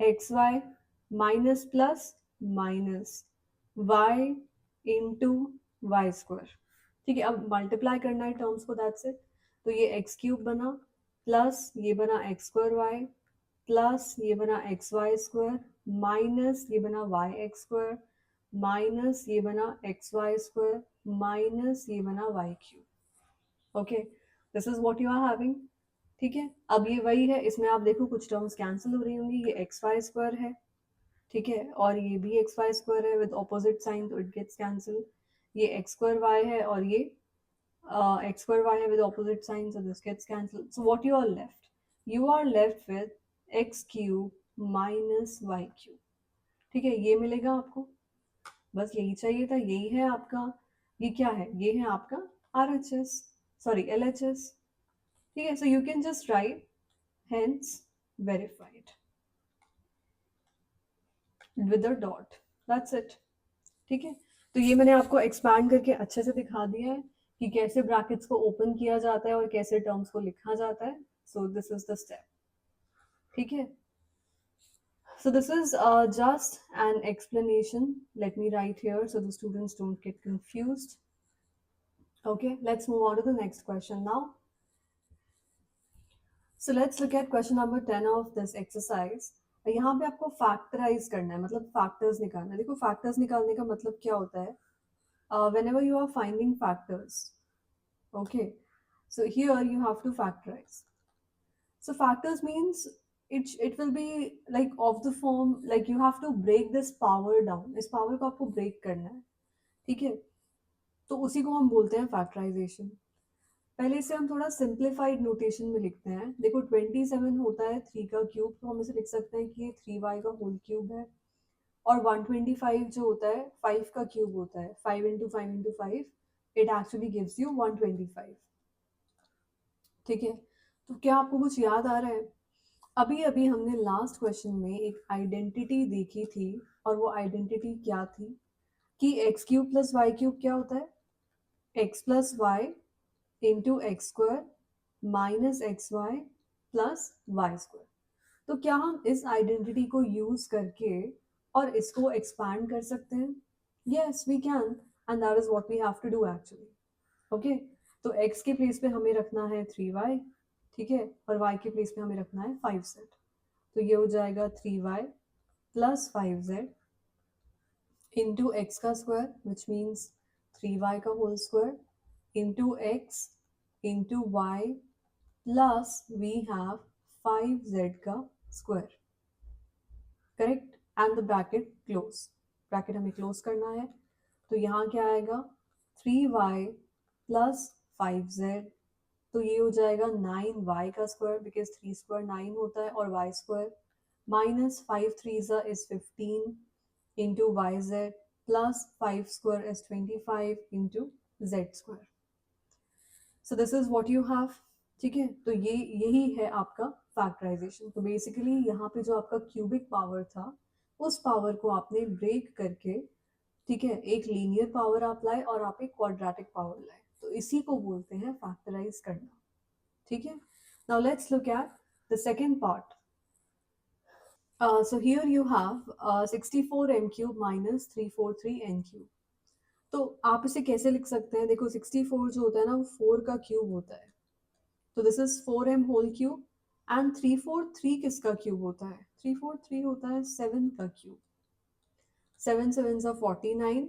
x y minus plus minus y into y square. ठीक है, अब multiply करना है terms को, दैट्स इट. तो ये एक्स क्यूब बना प्लस ये बना एक्स स्क्वायर वाई प्लस ये बना एक्स वाई स्क्वायर माइनस ये बना वाई एक्स स्क्वायर माइनस ये बना एक्स वाई स्क्वायर माइनस ये बना y cube. Okay, this is what you are having. ठीक है, अब ये वही है, इसमें आप देखो कुछ टर्म्स कैंसिल हो रही होंगी. ये एक्स वाई स्क्वायर है, ठीक है, और ये भी एक्स वाई स्क्वायर है विद ऑपोजिट साइन तो इट गेट्स कैंसिल. ये एक्स स्क्वायर वाई है और ये x square y है with opposite sign, so this gets cancelled. So what you are left? You are left with x cube minus y cube. ठीक है, ये मिलेगा आपको. बस यही चाहिए था, यही है आपका. ये क्या है? ये है आपका RHS, सॉरी LHS. ठीक है, so you can just write hence verified with a dot. That's it. ठीक है, तो ये मैंने आपको एक्सपैंड करके अच्छे से दिखा दिया है कि कैसे ब्रैकेट्स को ओपन किया जाता है और कैसे टर्म्स को लिखा जाता है. So this is the step. ठीक है, so this is just an explanation. Let me write here so the students don't get confused. Okay, let's move on to the next question now. So let's look at question number 10 of this exercise. यहाँ पे आपको factorise करना है, मतलब factors निकालना है. देखो, factors निकालने का मतलब क्या होता है? Whenever you are finding factors, okay, so here you have to factorize. So factors means it will be like of the form, like you have to break this power down. इस power को आपको break करना है. ठीक है, तो उसी को हम बोलते हैं factorization. पहले से हम थोड़ा simplified notation में लिखते हैं. देखो, 27 होता है 3 का क्यूब, तो हम इसे लिख सकते हैं कि ये 3y का होल क्यूब है. और 125 जो होता है 5 का क्यूब होता है. 5 into 5 into 5 it actually gives you 125. ठीक है, तो क्या आपको कुछ याद आ रहा है? अभी अभी हमने लास्ट क्वेश्चन में एक आइडेंटिटी देखी थी, और वो आइडेंटिटी क्या थी कि x cube plus y cube क्या होता है, x plus y into x square minus x y plus y square. तो क्या हम इस आइडेंटिटी को यूज करके और इसको एक्सपैंड कर सकते हैं? Yes we can, and that is what we have to do actually. Okay, तो x के प्लेस पे हमें रखना है 3y, ठीक है, और y के प्लेस पे हमें रखना है 5z। तो ये हो जाएगा 3y प्लस 5z इंटू एक्स का स्क्वायर विच मीन्स 3y का whole square into x into y plus we have 5z का square, correct, and the bracket close. Bracket हमें क्लोज करना है, तो यहाँ क्या आएगा 3y प्लस 5z, तो ये हो जाएगा 9y का स्क्वायर बिकॉज 3 स्क्वायर 9 होता है, और y square minus 5 3 is 15 into y z plus 5 square is 25 into z square. So this is what you have, ठीक है। तो ये यही है आपका फैक्टराइजेशन। तो बेसिकली यहाँ पे जो आपका क्यूबिक पावर था, उस पावर को आपने ब्रेक करके, ठीक है, एक लीनियर पावर आप लाए और आप एक क्वाड्रेटिक पावर लाए, तो इसी को बोलते हैं फैक्टराइज करना, ठीक है। Now let's look at the second part. So here you have 64 m cube minus 343 n cube। तो आप इसे कैसे लिख सकते हैं? देखो 64 जो होता है ना वो 4 का क्यूब होता है, तो this is 4m whole cube, and 343 किसका क्यूब होता है? 343 होता है 7 का क्यूब। 7 7 सा 49,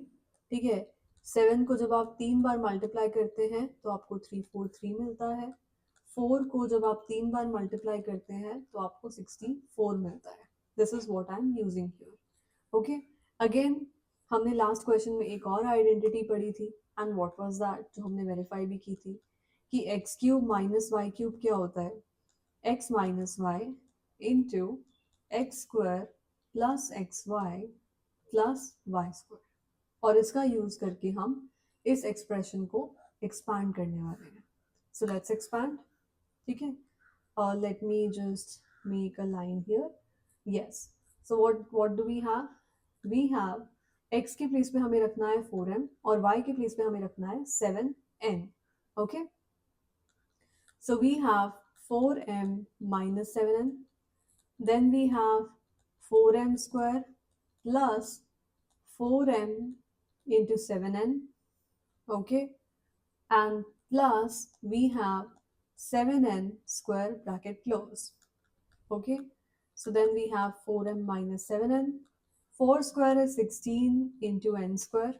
ठीक है। 7 को जब आप 3 बार मल्टीप्लाई करते हैं तो आपको 343 मिलता है। 4 को जब आप 3 बार मल्टीप्लाई करते हैं तो आपको 64 मिलता है। This is what I am using here. Okay, again हमने लास्ट क्वेश्चन में एक और आइडेंटिटी पढ़ी थी, एंड व्हाट वाज दैट, जो हमने वेरीफाई भी की थी कि x cube minus y cube क्या होता है? X minus y into x square plus x y plus y square, और इसका यूज करके हम इस एक्सप्रेशन को एक्सपांड करने वाले हैं। सो लेट्स एक्सपांड, ठीक है। Let me just make a line here. Yes, so what do we have? We have x के प्लेस पे हमें रखना है 4m, और y के प्लेस पे हमें रखना है 7n। Okay, so we have 4m minus 7n, then we have 4m square plus 4m into 7n, okay, and plus we have 7n square bracket close, okay. So then we have 4m minus 7n, 4 square is 16 into n square,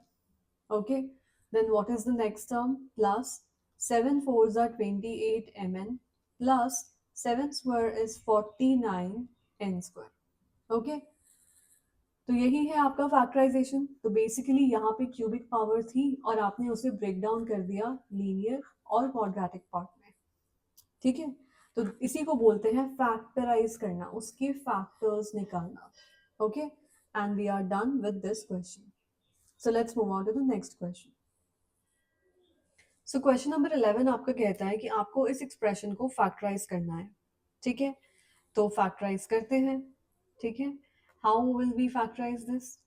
okay. Then what is the next term? Plus 7 fours are 28 mn plus 7 square is 49 n square, okay. तो यही है आपका factorisation. तो basically यहाँ पे cubic power थी और आपने उसे ब्रेक डाउन कर दिया लीनियर और क्वाड्रेटिक पार्ट में, ठीक है। तो इसी को बोलते हैं फैक्टराइज करना, उसके फैक्टर्स निकालना, okay. And we are done with this question. So let's move on to the next question. So question number 11 आपका कहता है कि आपको इस एक्सप्रेशन को फैक्टराइज करना है, ठीक है। तो फैक्टराइज करते हैं, ठीक है। How will we factorise this?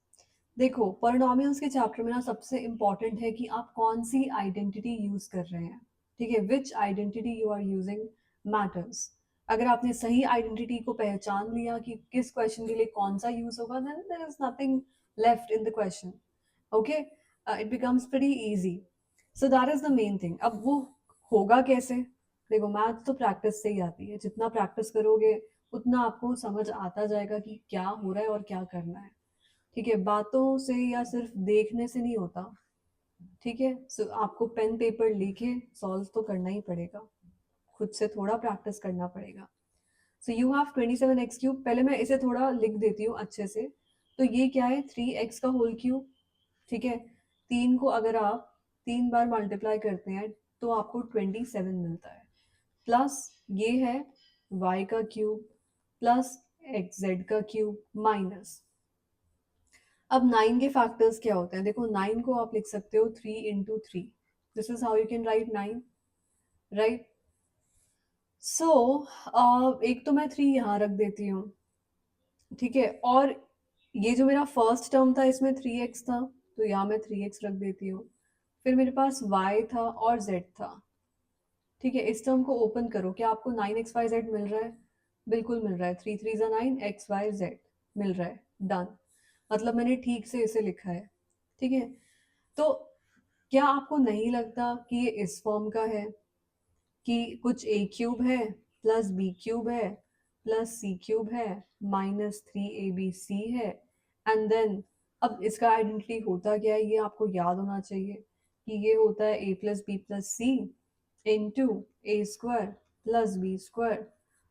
देखो पॉलिनोमियल्स के चैप्टर में ना सबसे इंपॉर्टेंट है कि आप कौन सी आइडेंटिटी यूज कर रहे हैं, ठीक है। Which identity you are using matters. अगर आपने सही आइडेंटिटी को पहचान लिया कि किस क्वेश्चन के लिए कौन सा यूज होगा, then there is nothing left in the question, okay. It becomes pretty easy. So that is the main thing. अब वो होगा कैसे? देखो मैथ तो प्रैक्टिस से ही आती है, जितना प्रैक्टिस करोगे उतना आपको समझ आता जाएगा कि क्या हो रहा है और क्या करना है, ठीक है। बातों से या सिर्फ देखने से नहीं होता, ठीक है। सो आपको पेन पेपर लेके सॉल्व तो करना ही पड़ेगा, खुद से थोड़ा प्रैक्टिस करना पड़ेगा। सो यू हैव 27x क्यूब। पहले मैं इसे थोड़ा लिख देती हूँ अच्छे से। तो ये क्या है? 3x का होल क्यूब, ठीक है। 3 को अगर आप 3 बार मल्टीप्लाई करते हैं तो आपको 27 मिलता है, प्लस ये है y का क्यूब प्लस xz का क्यूब माइनस। अब 9 के फैक्टर्स क्या होते हैं? देखो 9 को आप लिख सकते हो 3 into 3। This is how you can write 9, right. सो एक तो मैं 3 यहाँ रख देती हूँ, ठीक है? और ये जो मेरा फर्स्ट टर्म था इसमें 3x था, तो यहाँ मैं 3x रख देती हूँ। फिर मेरे पास y था और z था, ठीक है? इस टर्म को ओपन करो, क्या आपको 9xyz मिल रहा है? बिल्कुल मिल रहा है, 3 3 9 xyz मिल रहा है, डन। मतलब मैंने ठीक से इसे लिखा है, ठीक है? तो क्या आपको नहीं लगता कि ये इस फॉर्म का है कि कुछ a क्यूब है प्लस b क्यूब है प्लस c क्यूब है माइनस 3abc है, एंड देन अब इसका आइडेंटिटी होता क्या है ये आपको याद होना चाहिए कि ये होता है a plus b plus c into a square plus b square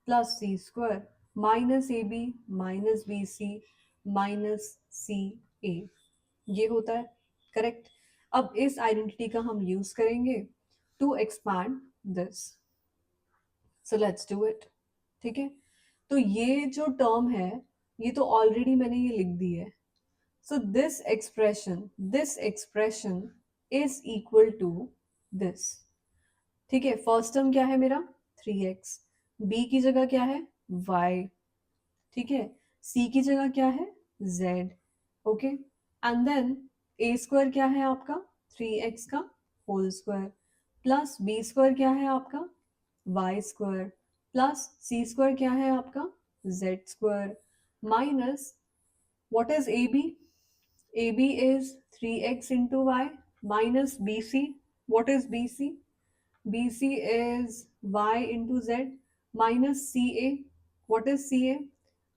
plus c square minus a b minus b c minus c a, ये होता है, करेक्ट? अब इस आइडेंटिटी का हम यूज करेंगे to expand this, so let's do it, ठीक है? तो ये जो टर्म है ये तो ऑलरेडी मैंने ये लिख दी है, so this expression is equal to this, ठीक है? फर्स्ट टर्म क्या है मेरा 3x, b की जगह क्या है y, ठीक है? c की जगह क्या है z, okay? And then a square क्या है आपका 3x का whole square plus b square क्या है आपका y square plus c square क्या है आपका z square minus what is a b, a b is 3x into y minus b c, what is b c, b c is y into z minus c a, what is c a,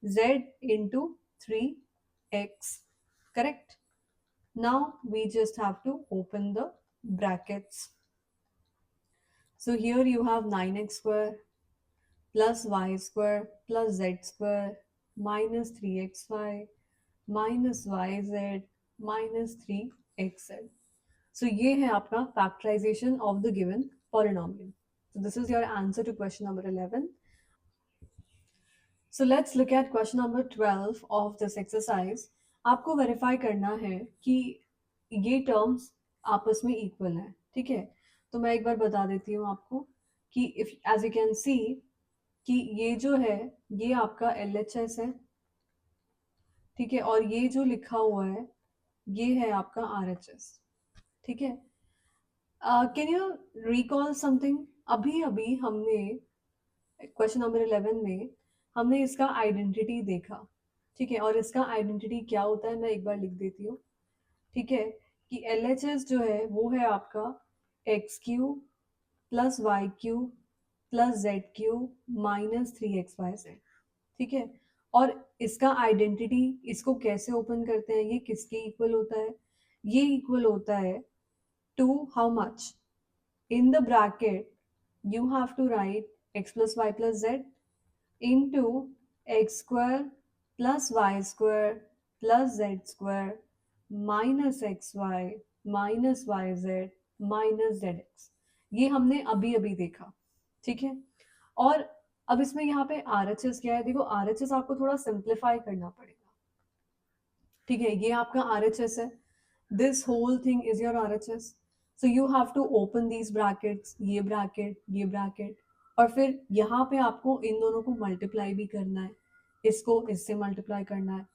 z into 3x, correct? Now we just have to open the brackets. So here you have 9x square plus y square plus z square minus 3xy minus yz minus 3xz. So ये है आपका factorization of the given polynomial. So this is your answer to question number 11. So let's look at question number 12 of this exercise. आपको verify करना है कि ये terms आपस में equal हैं, ठीक है? तो मैं एक बार बता देती हूँ आपको कि if as you can see कि ये जो है ये आपका LHS है, ठीक है? और ये जो लिखा हुआ है ये है आपका RHS, ठीक है? कैन यू रिकॉल समथिंग, अभी अभी हमने क्वेश्चन नंबर 11 में हमने इसका आइडेंटिटी देखा, ठीक है? और इसका आइडेंटिटी क्या होता है मैं एक बार लिख देती हूँ, ठीक है? कि LHS जो है वो है आपका x cube plus y cube plus z cube minus 3xyz, ठीक है? और इसका आइडेंटिटी इसको कैसे ओपन करते हैं, ये किसके इक्वल होता है, ये इक्वल होता है to how much, in the bracket you have to write x plus y plus z into x square plus y square plus z square minus xy minus yz minus zx, ये हमने अभी अभी देखा, ठीक है? और अब इसमें यहाँ पे RHS क्या है, देखो RHS आपको थोड़ा सिंप्लीफाई करना पड़ेगा, ठीक है? ये आपका RHS है, this whole thing is your RHS, so you have to open these brackets, ये ब्रैकेट ये ब्रैकेट, और फिर यहाँ पे आपको इन दोनों को मल्टीप्लाई भी करना है, इसको इससे मल्टीप्लाई करना है,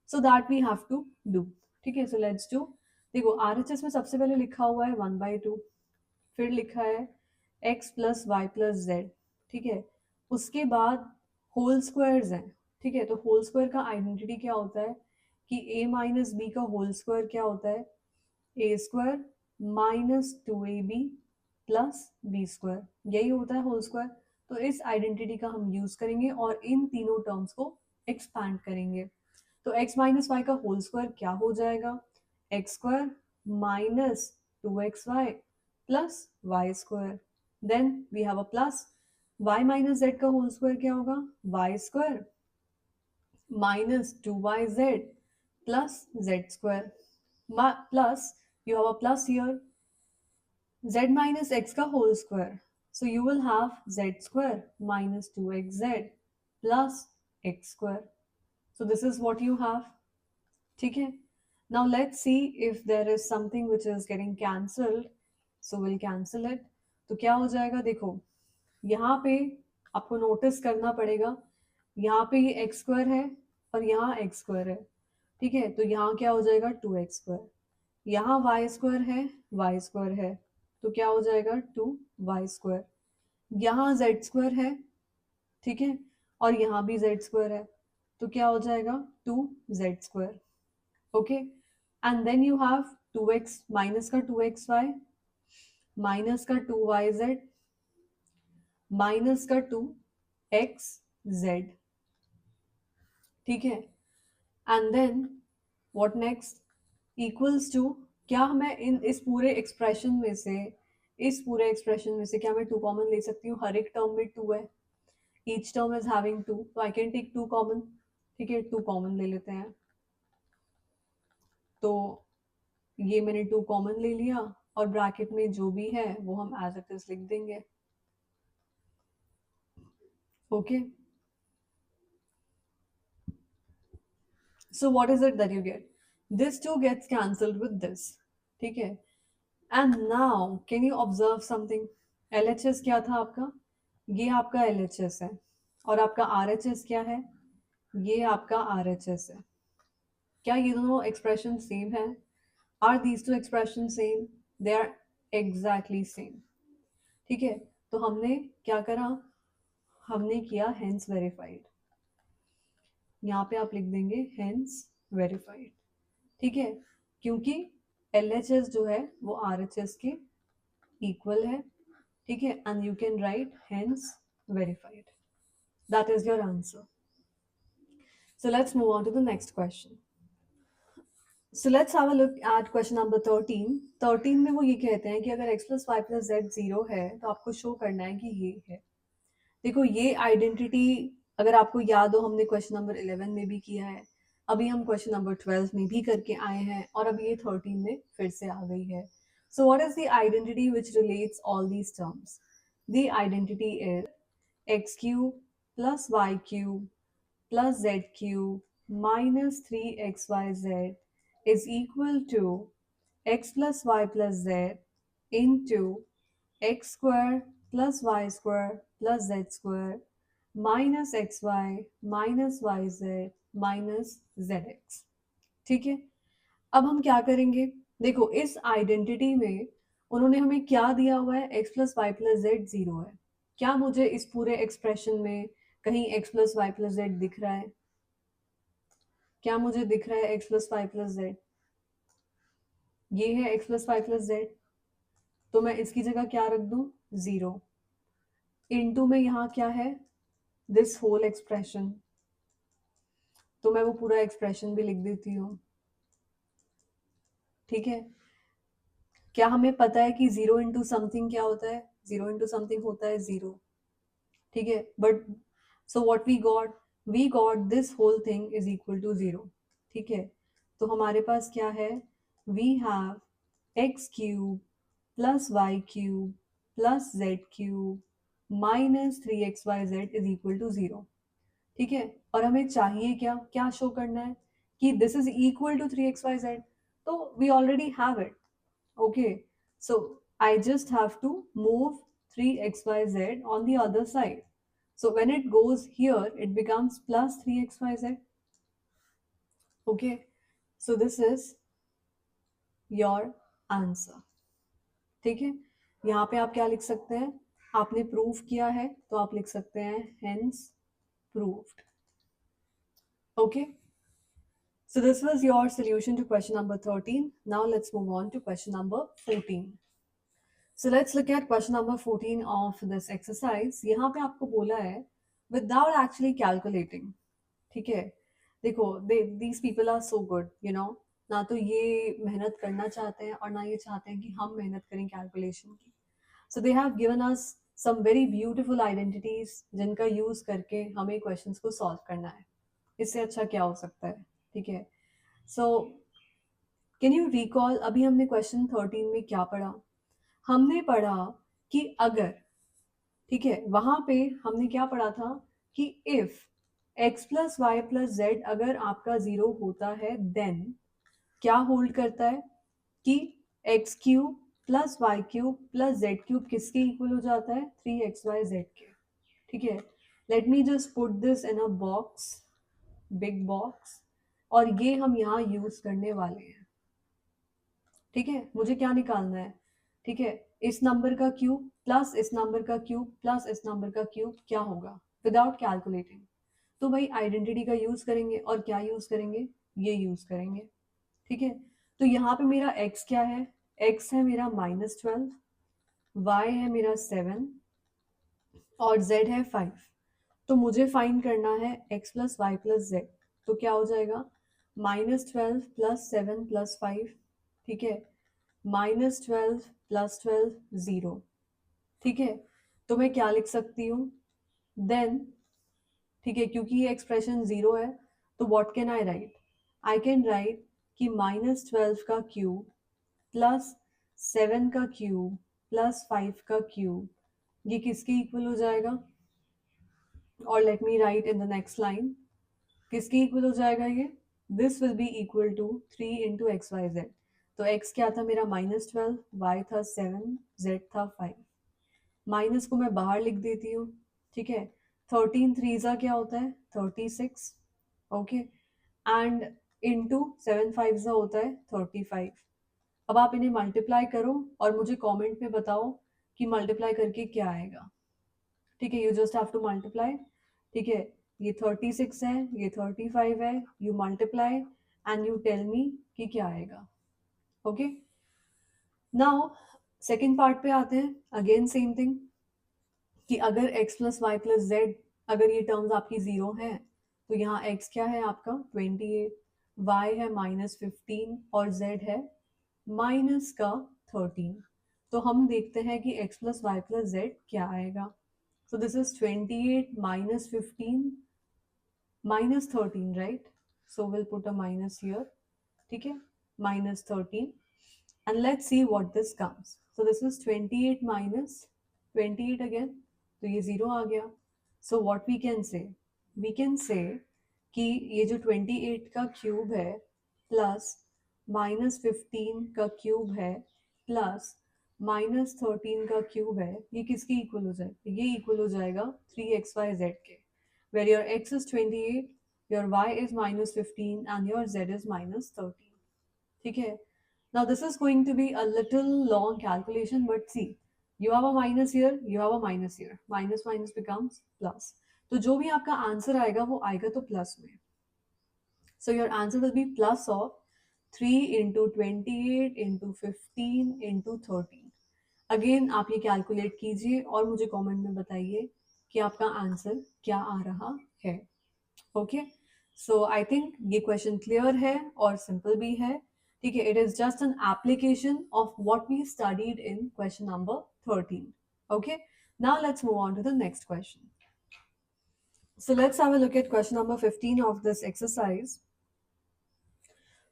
so that we have to do, ठीक है? So let's do. देखो RHS में सबसे पहले लिखा हुआ है 1/2, फिर लिखा है x plus y plus z, ठीक है? उसके बाद होल स्क्वायर्स हैं, ठीक है? तो होल स्क्वायर का आइडेंटिटी क्या होता है कि a माइनस बी का होल स्क्वायर क्या होता है a square minus 2ab plus b square, यही होता है होल स्क्वायर। तो इस आइडेंटिटी का हम यूज करेंगे और इन तीनों टर्म्स को एक्सपैंड करेंगे। तो x माइनस वाई का होल स्क्वायर क्या हो जाएगा, x square minus 2xy plus y square, then we have a plus y minus z का होल स्क्वायर क्या होगा y square minus 2yz plus z square plus you have a plus here z minus x का whole square, so you will have z square minus 2xz plus x square, so this is what you have, ठीक है? Now let's see if there is something which is getting cancelled, so we'll cancel it। तो क्या हो जाएगा, देखो यहाँ पे आपको नोटिस करना पड़ेगा, यहाँ पे ये x स्क्वायर है और यहाँ x स्क्वायर है, ठीक है, तो यहाँ क्या हो जाएगा 2x स्क्वायर, यहाँ y स्क्वायर है, y स्क्वायर है, तो क्या हो जाएगा 2y स्क्वायर, यहाँ z स्क्वायर है, ठीक है, और यहाँ भी z स्क्वायर है, तो क्या हो जाएगा 2z square, okay, and then you have 2x minus का 2xy माइनस का 2yz माइनस का 2xz, ठीक है, and then what next equals to, क्या मैं इस पूरे एक्सप्रेशन में से क्या मैं 2 कॉमन ले सकती हूँ? हर एक टर्म में 2 है, ईच टर्म इज हैविंग 2, तो आई कैन टेक 2 कॉमन, ठीक है, 2 कॉमन ले लेते हैं, तो ये मैंने 2 कॉमन ले लिया और ब्रैकेट में जो भी है वो हम एज इट इज लिख देंगे, okay, so what is it that you get? This 2 gets cancelled with this, ठीक है, and now can you observe something? LHS क्या था आपका? ये आपका LHS है, और आपका RHS क्या है? ये आपका RHS है। क्या ये दोनों एक्सप्रेशन सेम है? Are these two expressions same? They are exactly same, ठीक है, तो हमने क्या करा? हमने किया hence verified, यहाँ पे आप लिख देंगे hence verified, ठीक है, क्योंकि LHS जो है वो RHS के इक्वल है, ठीक है, and you can right hence verified. That is your answer. So let's move on to the next question. So let's have a look at question number 13. 13 में वो ये कहते हैं कि अगर x plus y plus z 0 है तो आपको शो करना है कि ये है। देखो ये आइडेंटिटी अगर आपको याद हो हमने क्वेश्चन नंबर 11 में भी किया है, अभी हम क्वेश्चन नंबर 12 में भी करके आए हैं और अब ये 13 में फिर से आ गई है। So what is the identity which relates all these terms? The identity is x cube plus y cube plus z cube minus 3xyz is equal to x plus y plus z into x square plus y square plus z square minus xy minus yz minus zx, ठीक है, अब हम क्या करेंगे? देखो इस identity में उन्होंने हमें क्या दिया हुआ है? x plus y plus z 0 है। क्या मुझे इस पूरे एक्सप्रेशन में कहीं x plus y plus z दिख रहा है? क्या मुझे दिख रहा है x plus y plus z? ये है x plus y plus z, तो मैं इसकी जगह क्या रख दूं? 0 इनटू में यहाँ क्या है? दिस होल एक्सप्रेशन, तो मैं वो पूरा एक्सप्रेशन भी लिख देती हूँ, ठीक है। क्या हमें पता है कि 0 इंटू समथिंग क्या होता है? 0 इंटू समथिंग होता है 0, ठीक है, but so what we got this whole thing is equal to 0, ठीक है, तो हमारे पास क्या है? We have x cube plus y cube plus z cube minus 3xyz is equal to 0, ठीक है, और हमें चाहिए क्या क्या शो करना है? कि this is equal to 3xyz, तो we already have it, okay, so I just have to move 3xyz on the other side, so when it goes here it becomes plus 3xyz, okay, so this is your answer, ठीक है। यहाँ पे आप क्या लिख सकते हैं? आपने प्रूफ किया है तो आप लिख सकते हैं hence proved, okay. So this was your solution to question number 13. Now let's move on to question number 14. So let's look at question number 14 of this exercise. यहाँ पे आपको बोला है without actually calculating, ठीक है, देखो these people are so good, you know, ना तो ये मेहनत करना चाहते हैं और ना ये चाहते हैं कि हम मेहनत करें कैलकुलेशन की। So they have given us some very beautiful identities जिनका यूज करके हमें क्वेश्चंस को सॉल्व करना है। इससे अच्छा क्या हो सकता है, ठीक है। So can you recall अभी हमने क्वेश्चन 13 में क्या पढ़ा? हमने पढ़ा कि अगर, ठीक है, वहां पे हमने क्या पढ़ा था कि if x plus y plus z अगर आपका 0 होता है देन क्या होल्ड करता है? कि x cube plus y cube plus z cube किसके इक्वल हो जाता है? 3xyz के, ठीक है, let me just put this in a box, big box, और ये हम यहाँ यूज करने वाले हैं। ठीक है, मुझे क्या निकालना है? ठीक है, इस नंबर का क्यूब प्लस इस नंबर का क्यूब प्लस इस नंबर का क्यूब क्या होगा विदाउट कैलकुलेटिंग? तो भाई आइडेंटिटी का यूज करेंगे, और क्या यूज करेंगे? ये यूज करेंगे। ठीक है, तो यहाँ पे मेरा x क्या है? x है मेरा -12, y है मेरा 7 और z है 5। तो मुझे फाइंड करना है x plus y plus z. तो क्या हो जाएगा? -12 प्लस 7 प्लस 5, ठीक है, -12 प्लस 12 0। ठीक है, तो मैं क्या लिख सकती हूँ देन? ठीक है, क्योंकि ये एक्सप्रेशन जीरो है, तो what can I right? I can right कि -12 का क्यूब प्लस 7 का क्यूब प्लस 5 का क्यूब, ये किसके इक्वल हो जाएगा? और let me write in the next line, किसके इक्वल हो जाएगा ये? This will be equal to 3 into x y z. तो x क्या था मेरा? -12, y था 7, z था 5। माइनस को मैं बाहर लिख देती हूँ। ठीक है, 13 3 क्या होता है? 36। ओके, एंड इंटू 7 5 होता है 35। अब आप इन्हें मल्टीप्लाई करो और मुझे कमेंट में बताओ कि मल्टीप्लाई करके क्या आएगा। ठीक है, you just have to multiply. ठीक है, ये 36 है, ये 35 है, you multiply and you tell me कि क्या आएगा। ओके, नाउ सेकेंड पार्ट पे आते हैं। अगेन सेम थिंग कि अगर x plus y plus z, अगर ये टर्म्स आपकी जीरो है, तो यहाँ x क्या है आपका? 28, y है -15 और z है माइनस का 13। तो हम देखते हैं कि x plus y plus z क्या आएगा। So this is 28 minus 15 minus 13, right? So we'll put a minus here. ठीक है, -13, and let's see what this comes. So this is 28 minus 28 again, तो ये जीरो आ गया। So what we can say? We can say कि ये जो 28 का cube है प्लस -15 का क्यूब है प्लस -13 का क्यूब है, ये किसके इक्वल हो जाएगा? ये इक्वल हो जाएगा 3xyz के, where your x is 28, your y is -15 and your z is -13. ठीक है, now this is going to be a little long calculation, but see, you have a minus here, you have a minus here, minus minus becomes plus. तो जो भी आपका answer आएगा वो आएगा तो प्लस में। So your answer will be plus of 3 into 28 into 15 into 13. Again आप ये कैलकुलेट कीजिए और मुझे कमेंट में बताइए कि आपका आंसर क्या आ रहा है। ओके, सो आई थिंक ये क्वेश्चन क्लियर है और सिंपल भी है। ठीक है, it is just an application of what we studied in question number 13. Okay, now let's move on to the next question. So let's have a look at question number 15 of this exercise.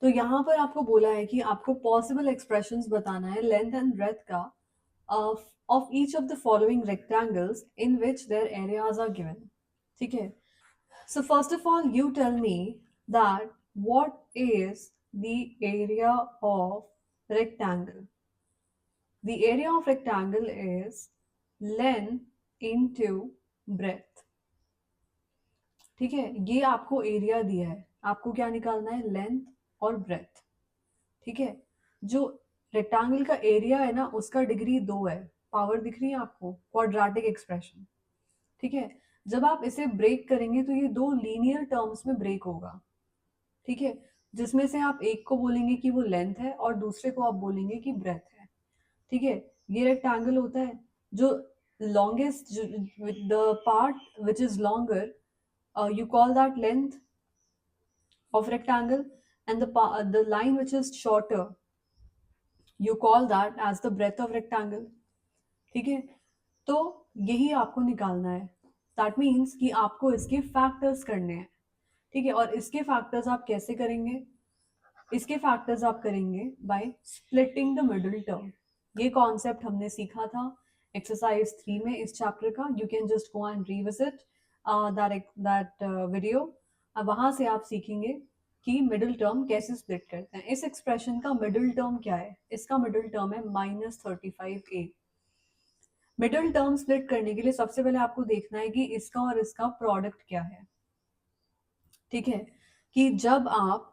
तो यहाँ पर आपको बोला है कि आपको possible expressions बताना है लेंथ एंड ब्रेथ का of each of the following rectangles in which their areas are given. ठीक है, so first of all you tell me that what is the area of rectangle. The area of rectangle is length into breadth. ठीक है, ये आपको area दिया है, आपको क्या निकालना है? लेंथ और ब्रेथ। ठीक है, जो रेक्टेंगल का एरिया है ना, उसका डिग्री 2 है। पावर दिख रही है आपको? Quadratic expression. ठीक है, जब आप इसे ब्रेक करेंगे तो ये दो लीनियर टर्म्स में ब्रेक होगा। ठीक है, जिसमें से आप एक को बोलेंगे कि वो लेंथ है और दूसरे को आप बोलेंगे कि ब्रेथ है। ठीक है, ये रेक्टेंगल होता है, जो longest, the part which is longer, you call that length of rectangle, and the line which is shorter, you call that as the breadth of rectangle. ठीक है, तो यही आपको निकालना है। दैट मीन्स कि आपको इसके फैक्टर्स करने हैं। ठीक है, और इसके फैक्टर्स आप कैसे करेंगे? इसके फैक्टर्स आप करेंगे by splitting the middle term. ये कॉन्सेप्ट हमने सीखा था एक्सरसाइज 3 में इस चैप्टर का। You can just go and revisit that video. अब वहां से आप सीखेंगे कि मिडिल टर्म कैसे स्प्लिट करते हैं। इस एक्सप्रेशन का मिडिल टर्म क्या है? इसका मिडिल टर्म है -35a। मिडिल टर्म स्प्लिट करने के लिए सबसे पहले आपको देखना है कि इसका और इसका प्रोडक्ट क्या है। ठीक है, कि जब आप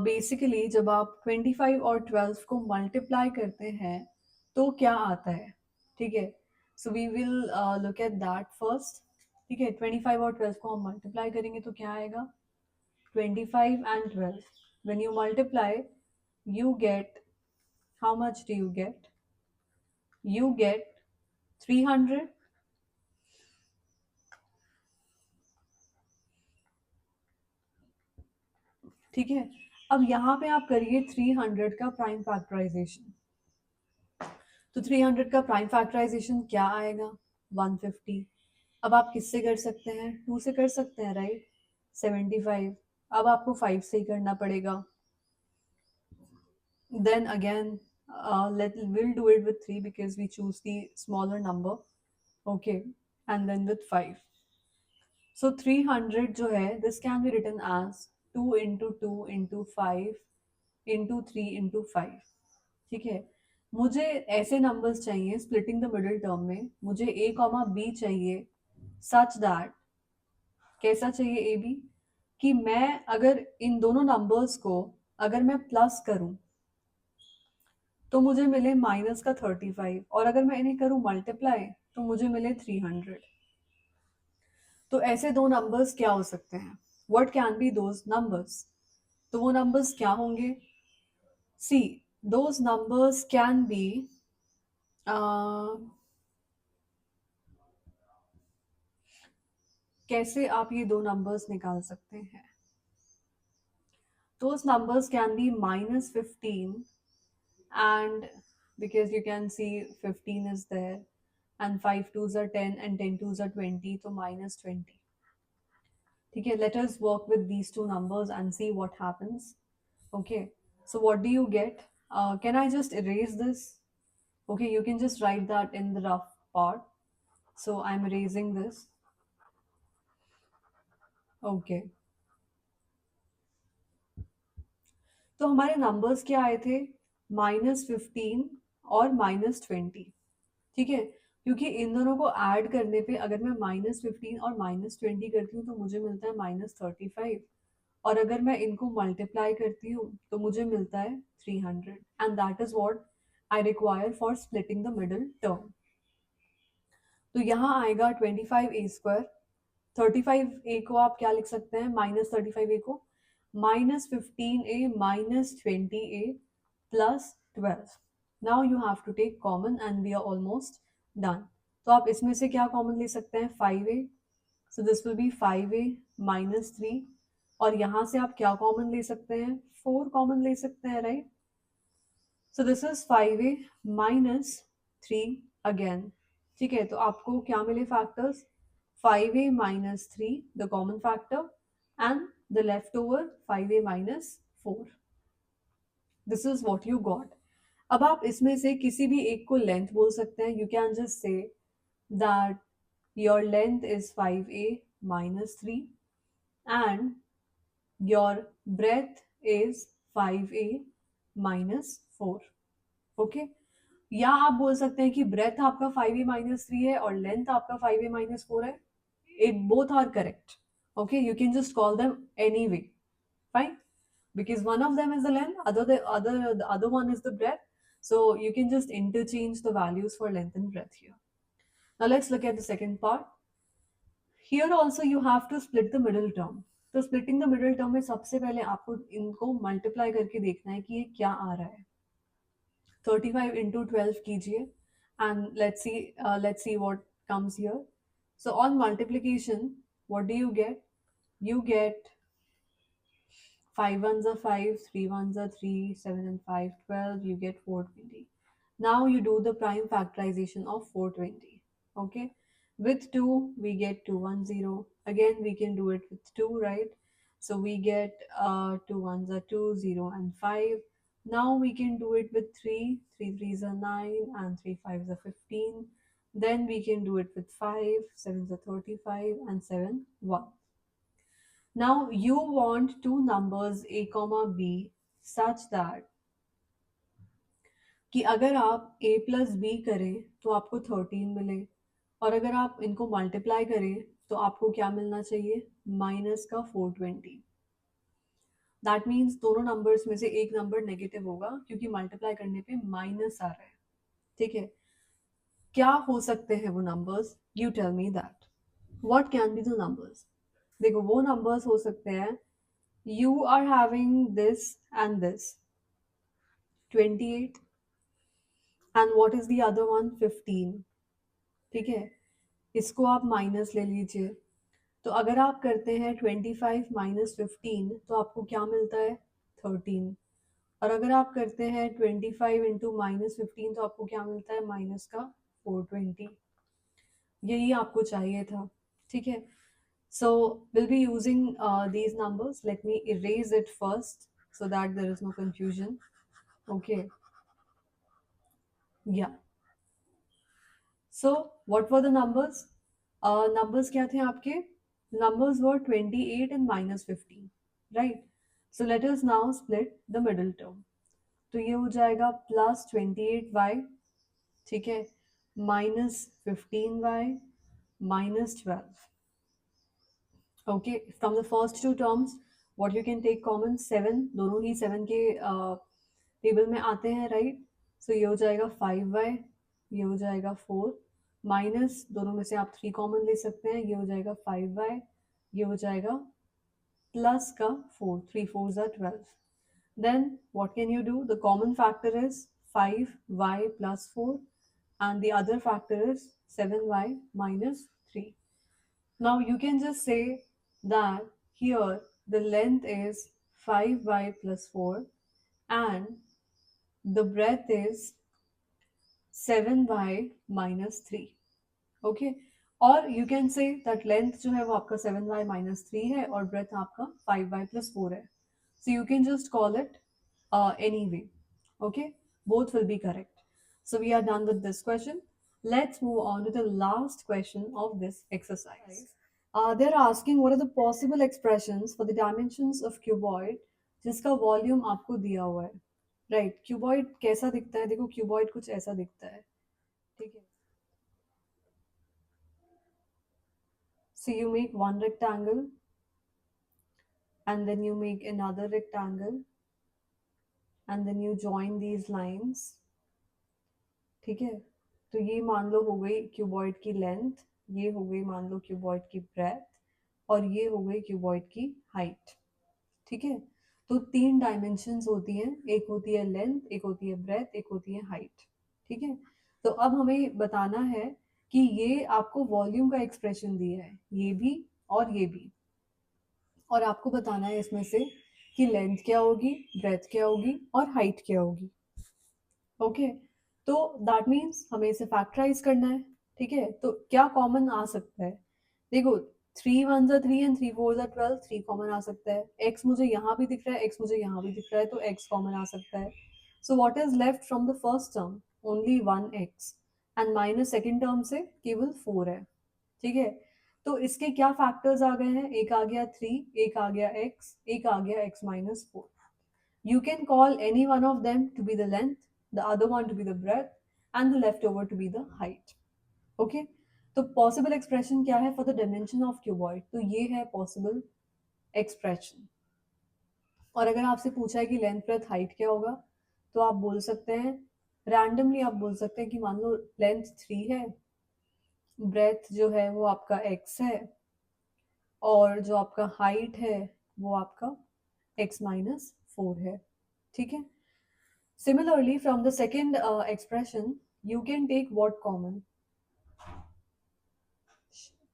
बेसिकली जब आप 25 और 12 को मल्टीप्लाई करते हैं तो क्या आता है। ठीक है, so we will look at that first. ठीक है, 25 और 12 को हम मल्टीप्लाई करेंगे तो क्या आएगा, 25 and 12, when you multiply you get, how much do you get, you get 300। ठीक है, अब यहाँ पे आप करिए 300 का प्राइम फैक्टराइजेशन। तो 300 का प्राइम फैक्टराइजेशन क्या आएगा, 150। अब आप किससे कर सकते हैं, 2 से कर सकते हैं राइट, 75। अब आपको 5 से ही करना पड़ेगा। Then again, we'll do it with 3 because we choose the smaller number. Okay, and then with 5. So 300 जो है, this can be written as 2 into 2 into 5 into 3 into 5। ठीक है, मुझे ऐसे नंबर्स चाहिए स्प्लिटिंग द मिडिल टर्म में, मुझे a comma b चाहिए सच दैट, कैसा चाहिए ए बी, कि मैं अगर इन दोनों नंबर्स को अगर मैं प्लस करूं तो मुझे मिले माइनस का 35, और अगर मैं इन्हें करूं मल्टीप्लाई तो मुझे मिले 300। तो ऐसे दो नंबर्स क्या हो सकते हैं, what can be those numbers. तो वो नंबर्स क्या होंगे, सी दोज नंबर्स कैन बी, कैसे आप ये दो नंबर्स निकाल सकते हैं। Those numbers can be minus 15, and because you can see 15 is there, and 5 twos are 10 and 10 twos are 20, so minus 20। ठीक है, let us work with these two numbers and see what happens। Okay, so what do you get, can I just erase this? Okay, you can just write that in the rough part, so I'm erasing this। Okay, तो हमारे numbers क्या आए थे, -15 और -20। ठीक है, क्योंकि इन दोनों को ऐड करने पे अगर मैं -15 और -20 करती हूँ तो मुझे मिलता है -35, और अगर मैं इनको मल्टीप्लाई करती हूँ तो मुझे मिलता है 300, and that is what I require for splitting the middle term. तो यहाँ आएगा 25a²। 35a को आप क्या लिख सकते हैं, -35a को -15a -20a +12। Now you have to take common and we are almost done. तो आप इसमें से क्या कॉमन ले सकते हैं, 5a, so this will B 5a -3, और यहाँ से आप क्या कॉमन ले सकते हैं, 4 कॉमन ले सकते हैं right. So this is 5a -3 again. ठीक है, तो आपको क्या मिले factors, 5a -3 the common factor, and the left over 5a -4। This is what you got. अब आप इसमें से किसी भी एक को लेंथ बोल सकते हैं, you can just say that your length is 5a -3 and your breadth is 5a -4। Okay, या आप बोल सकते हैं कि ब्रेथ आपका 5a -3 है और लेंथ आपका 5a -4 है, it both are correct। okay, you can just call them anyway, fine, because one of them is the length, the other one is the breadth, so you can just interchange the values for length and breadth here। Now let's look at the second part। Here also you have to split the middle term। तो splitting the middle term में सबसे पहले आपको इनको multiply करके देखना है कि ये क्या आ रहा है। 35 into 12 कीजिए, and let's see what comes here। So on multiplication, what do you get, you get 5 ones are 5, 3 ones are 3, 7 and 5 12, you get 420। now you do the prime factorization of 420। okay, with 2 we get 210, again we can do it with 2 right, so we get 2 ones are 2, 0 and 5। now we can do it with 3, 3 threes are 9 and 3 fives are 15। then we can do it with 5, 7s are 35 and 7 1। now you want two numbers a comma b such that कि अगर आप a plus B करें तो आपको 13 मिले, और अगर आप इनको मल्टीप्लाई करें तो आपको क्या मिलना चाहिए, माइनस का 420। दैट मीन्स दोनों नंबर्स में से एक नंबर नेगेटिव होगा क्योंकि मल्टीप्लाई करने पे माइनस आ रहा है। ठीक है, क्या हो सकते हैं वो numbers, you tell me that, what can be the numbers. देखो वो नंबर्स हो सकते हैं, you are having this and this 28, and what is the other one 15। ठीक है, इसको आप माइनस ले लीजिए, तो अगर आप करते हैं 25 माइनस 15 तो आपको क्या मिलता है, 13। और अगर आप करते हैं 25 इंटू माइनस 15 तो आपको क्या मिलता है, माइनस का 420। यही आपको चाहिए था। ठीक है, so we'll be using these numbers. Let me erase it first so that there is no confusion. Okay, yeah. So what were the numbers? Numbers क्या थे आपके? Numbers were 28 and minus 15, right? So let us now split the middle term. तो ये हो जाएगा plus 28y, ठीक है, minus 15y minus 12। Okay, from the first two terms what you can take common, 7, दोनों ही 7 के टेबल में आते हैं, राइट। सो ये हो जाएगा 5y, ये हो जाएगा 4, माइनस दोनों में से आप 3 कॉमन ले सकते हैं, ये हो जाएगा 5y, ये हो जाएगा प्लस का 4, 3 4s are 12। Then what can you do? The common factor is 5y plus 4 and the other factor is 7y minus 3. Now you can just say that here the length is 5y plus 4 and the breadth is 7y minus 3. Okay, और you can say that length जो है वो आपका 7y minus 3 है और breadth आपका 5y plus 4 है. So you can just call it any way. Okay, both will be correct. So we are done with this question. Let's move on to the last question of this exercise. They're asking what are the possible expressions for the dimensions of cuboid जिसका volume आपको दिया हुआ है, right. Cuboid कैसा दिखता है, देखो cuboid कुछ ऐसा दिखता है, ठीक है। So you make one rectangle and then you make another rectangle and then you join these lines, ठीक है। तो ये मान लो हो गई क्यूबॉइड की लेंथ, ये हो गई मान लो क्यूबॉइड की ब्रेथ, और ये हो गई क्यूबॉइड की हाइट, ठीक है। तो 3 डायमेंशंस होती हैं, एक होती है लेंथ, एक होती है ब्रेथ, एक होती है हाइट, ठीक है। तो अब हमें बताना है कि ये आपको वॉल्यूम का एक्सप्रेशन दिया है, ये भी और ये भी, और आपको बताना है इसमें से कि लेंथ क्या होगी, ब्रेथ क्या होगी और हाइट क्या होगी। ओके, तो दैट मीन्स हमें इसे फैक्टराइज करना है, ठीक है। तो क्या कॉमन आ सकता है, देखो 3 1s are 3 and 3 4s are 12, 3 common आ सकता है, x मुझे यहाँ भी दिख रहा है, x मुझे यहाँ भी दिख रहा है, तो x कॉमन आ सकता है। सो what is left from the first term, only 1x, and minus second term से केवल 4 है, ठीक है। तो इसके क्या फैक्टर्स आ गए हैं, एक आ गया 3, एक आ गया x, एक आ गया x minus 4. You can call any one of them to be the length, the other one to be the breadth, and the leftover to be the height. Okay? तो possible expression क्या है for the dimension of cuboid? तो ये है possible expression. और अगर आपसे पूछा है कि लेंथ ब्रेथ हाइट क्या होगा, तो आप बोल सकते हैं रैंडमली, आप बोल सकते हैं कि मान लो लेंथ 3 है, ब्रेथ जो है वो आपका x है, और जो आपका हाइट है वो आपका x minus 4 है, ठीक है। Similarly, from the second expression, you can take what common?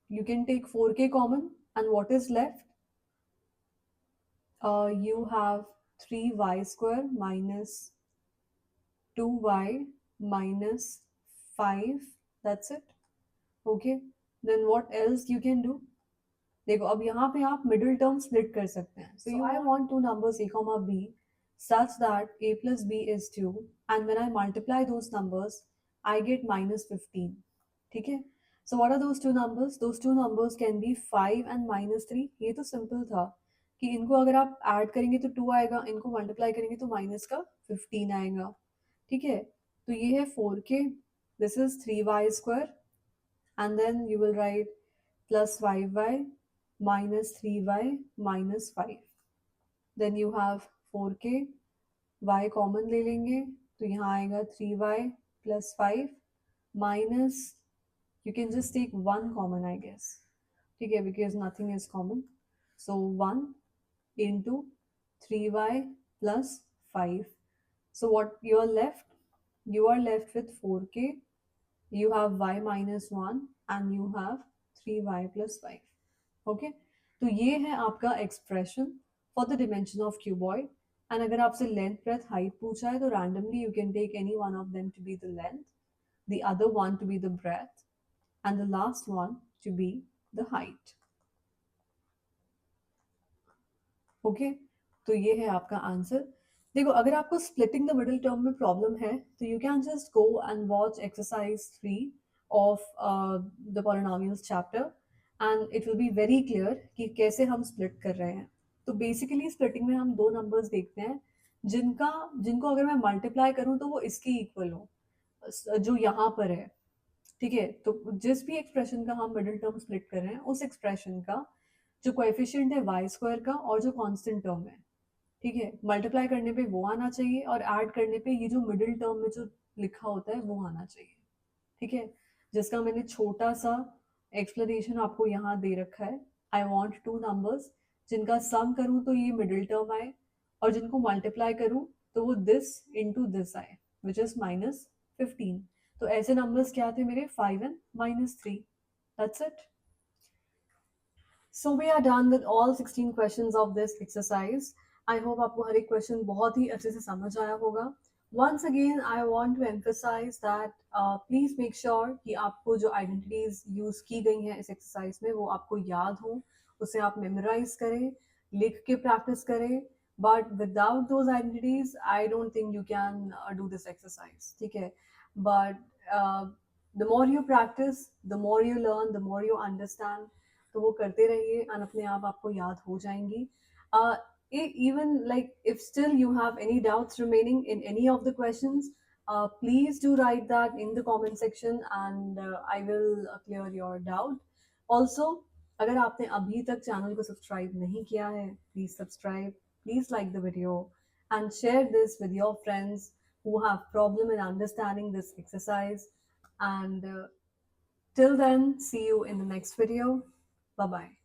You can take 4k common, and what is left? You have 3y square minus 2y minus 5. That's it. Okay. Then what else you can do? देखो अब यहाँ पे आप middle term split कर सकते हैं. So I want two numbers a comma b such that a plus b is 2, and when I multiply those numbers I get minus 15. ठीक है. So what are those two numbers? Those two numbers can be 5 and minus 3. ये तो simple था कि इनको अगर आप add करेंगे तो 2 आएगा, इनको मल्टीप्लाई करेंगे तो माइनस का 15 आएगा, ठीक है। तो ये है 4k, this is 3y square, and then you will write plus 5y minus 3y minus 5. Then you have 4k, y common ले लेंगे तो यहाँ आएगा 3y plus 5 minus, you can just take 1 common I guess, ठीक है, because nothing is common. So 1 into 3y plus 5. So what you are left? You are left with 4k, you have y minus 1 and you have 3y plus 5. Okay, तो ये है आपका expression for the dimension of cuboid. And अगर आपसे length breadth height पूछा है तो randomly you can take any one of them to be the length, the other one to be the breadth and the last one to be the height. Okay, तो ये है आपका answer. देखो, अगर आपको स्प्लिटिंग द मिडिल टर्म में problem है तो you can just go and watch exercise 3 of the polynomials chapter and it will be very clear कि कैसे हम स्प्लिट कर रहे हैं. तो बेसिकली स्प्लिटिंग में हम दो नंबर्स देखते हैं जिनको अगर मैं मल्टीप्लाई करूं तो वो इसके इक्वल हो, जो यहाँ पर है. ठीक है, तो जिस भी एक्सप्रेशन का हम मिडिल टर्म स्प्लिट कर रहे हैं उस एक्सप्रेशन का जो कोएफिशिएंट है वाई स्क्वायर का और जो कांस्टेंट टर्म है, ठीक है, मल्टीप्लाई करने पे वो आना चाहिए और ऐड करने पे ये जो मिडिल टर्म में जो लिखा होता है वो आना चाहिए. ठीक है, जिसका मैंने छोटा सा एक्सप्लेनेशन आपको यहाँ दे रखा है. आई वॉन्ट टू नंबर्स जिनका सम करूँ तो ये मिडिल टर्म आए और जिनको मल्टीप्लाई करूँ तो वो दिस इंटू दिस आए, विच इज -15. तो ऐसे नंबर्स क्या थे मेरे? 5 and -3. That's it. So we are done with all 16 questions of this exercise. I hope आपको हर एक क्वेश्चन बहुत ही अच्छे से समझ आया होगा. Once again, I want to emphasize that please make sure कि आपको जो identities यूज की गई हैं इस एक्सरसाइज में वो आपको याद हो, उसे आप मेमोराइज करें, लिख के प्रैक्टिस करें. But without those identities, I don't think you can do this exercise. ठीक है, but the more you practice, the more you learn, the more you understand. तो वो करते रहिए और अपने आप आपको याद हो जाएंगी. Even like if still you have any doubts remaining in any of the questions, please do write that in the comment section and I will clear your doubt. Also, अगर आपने अभी तक चैनल को सब्सक्राइब नहीं किया है, please subscribe, please like the video and share this with your friends who have problem in understanding this exercise. And till then, see you in the next video. Bye bye.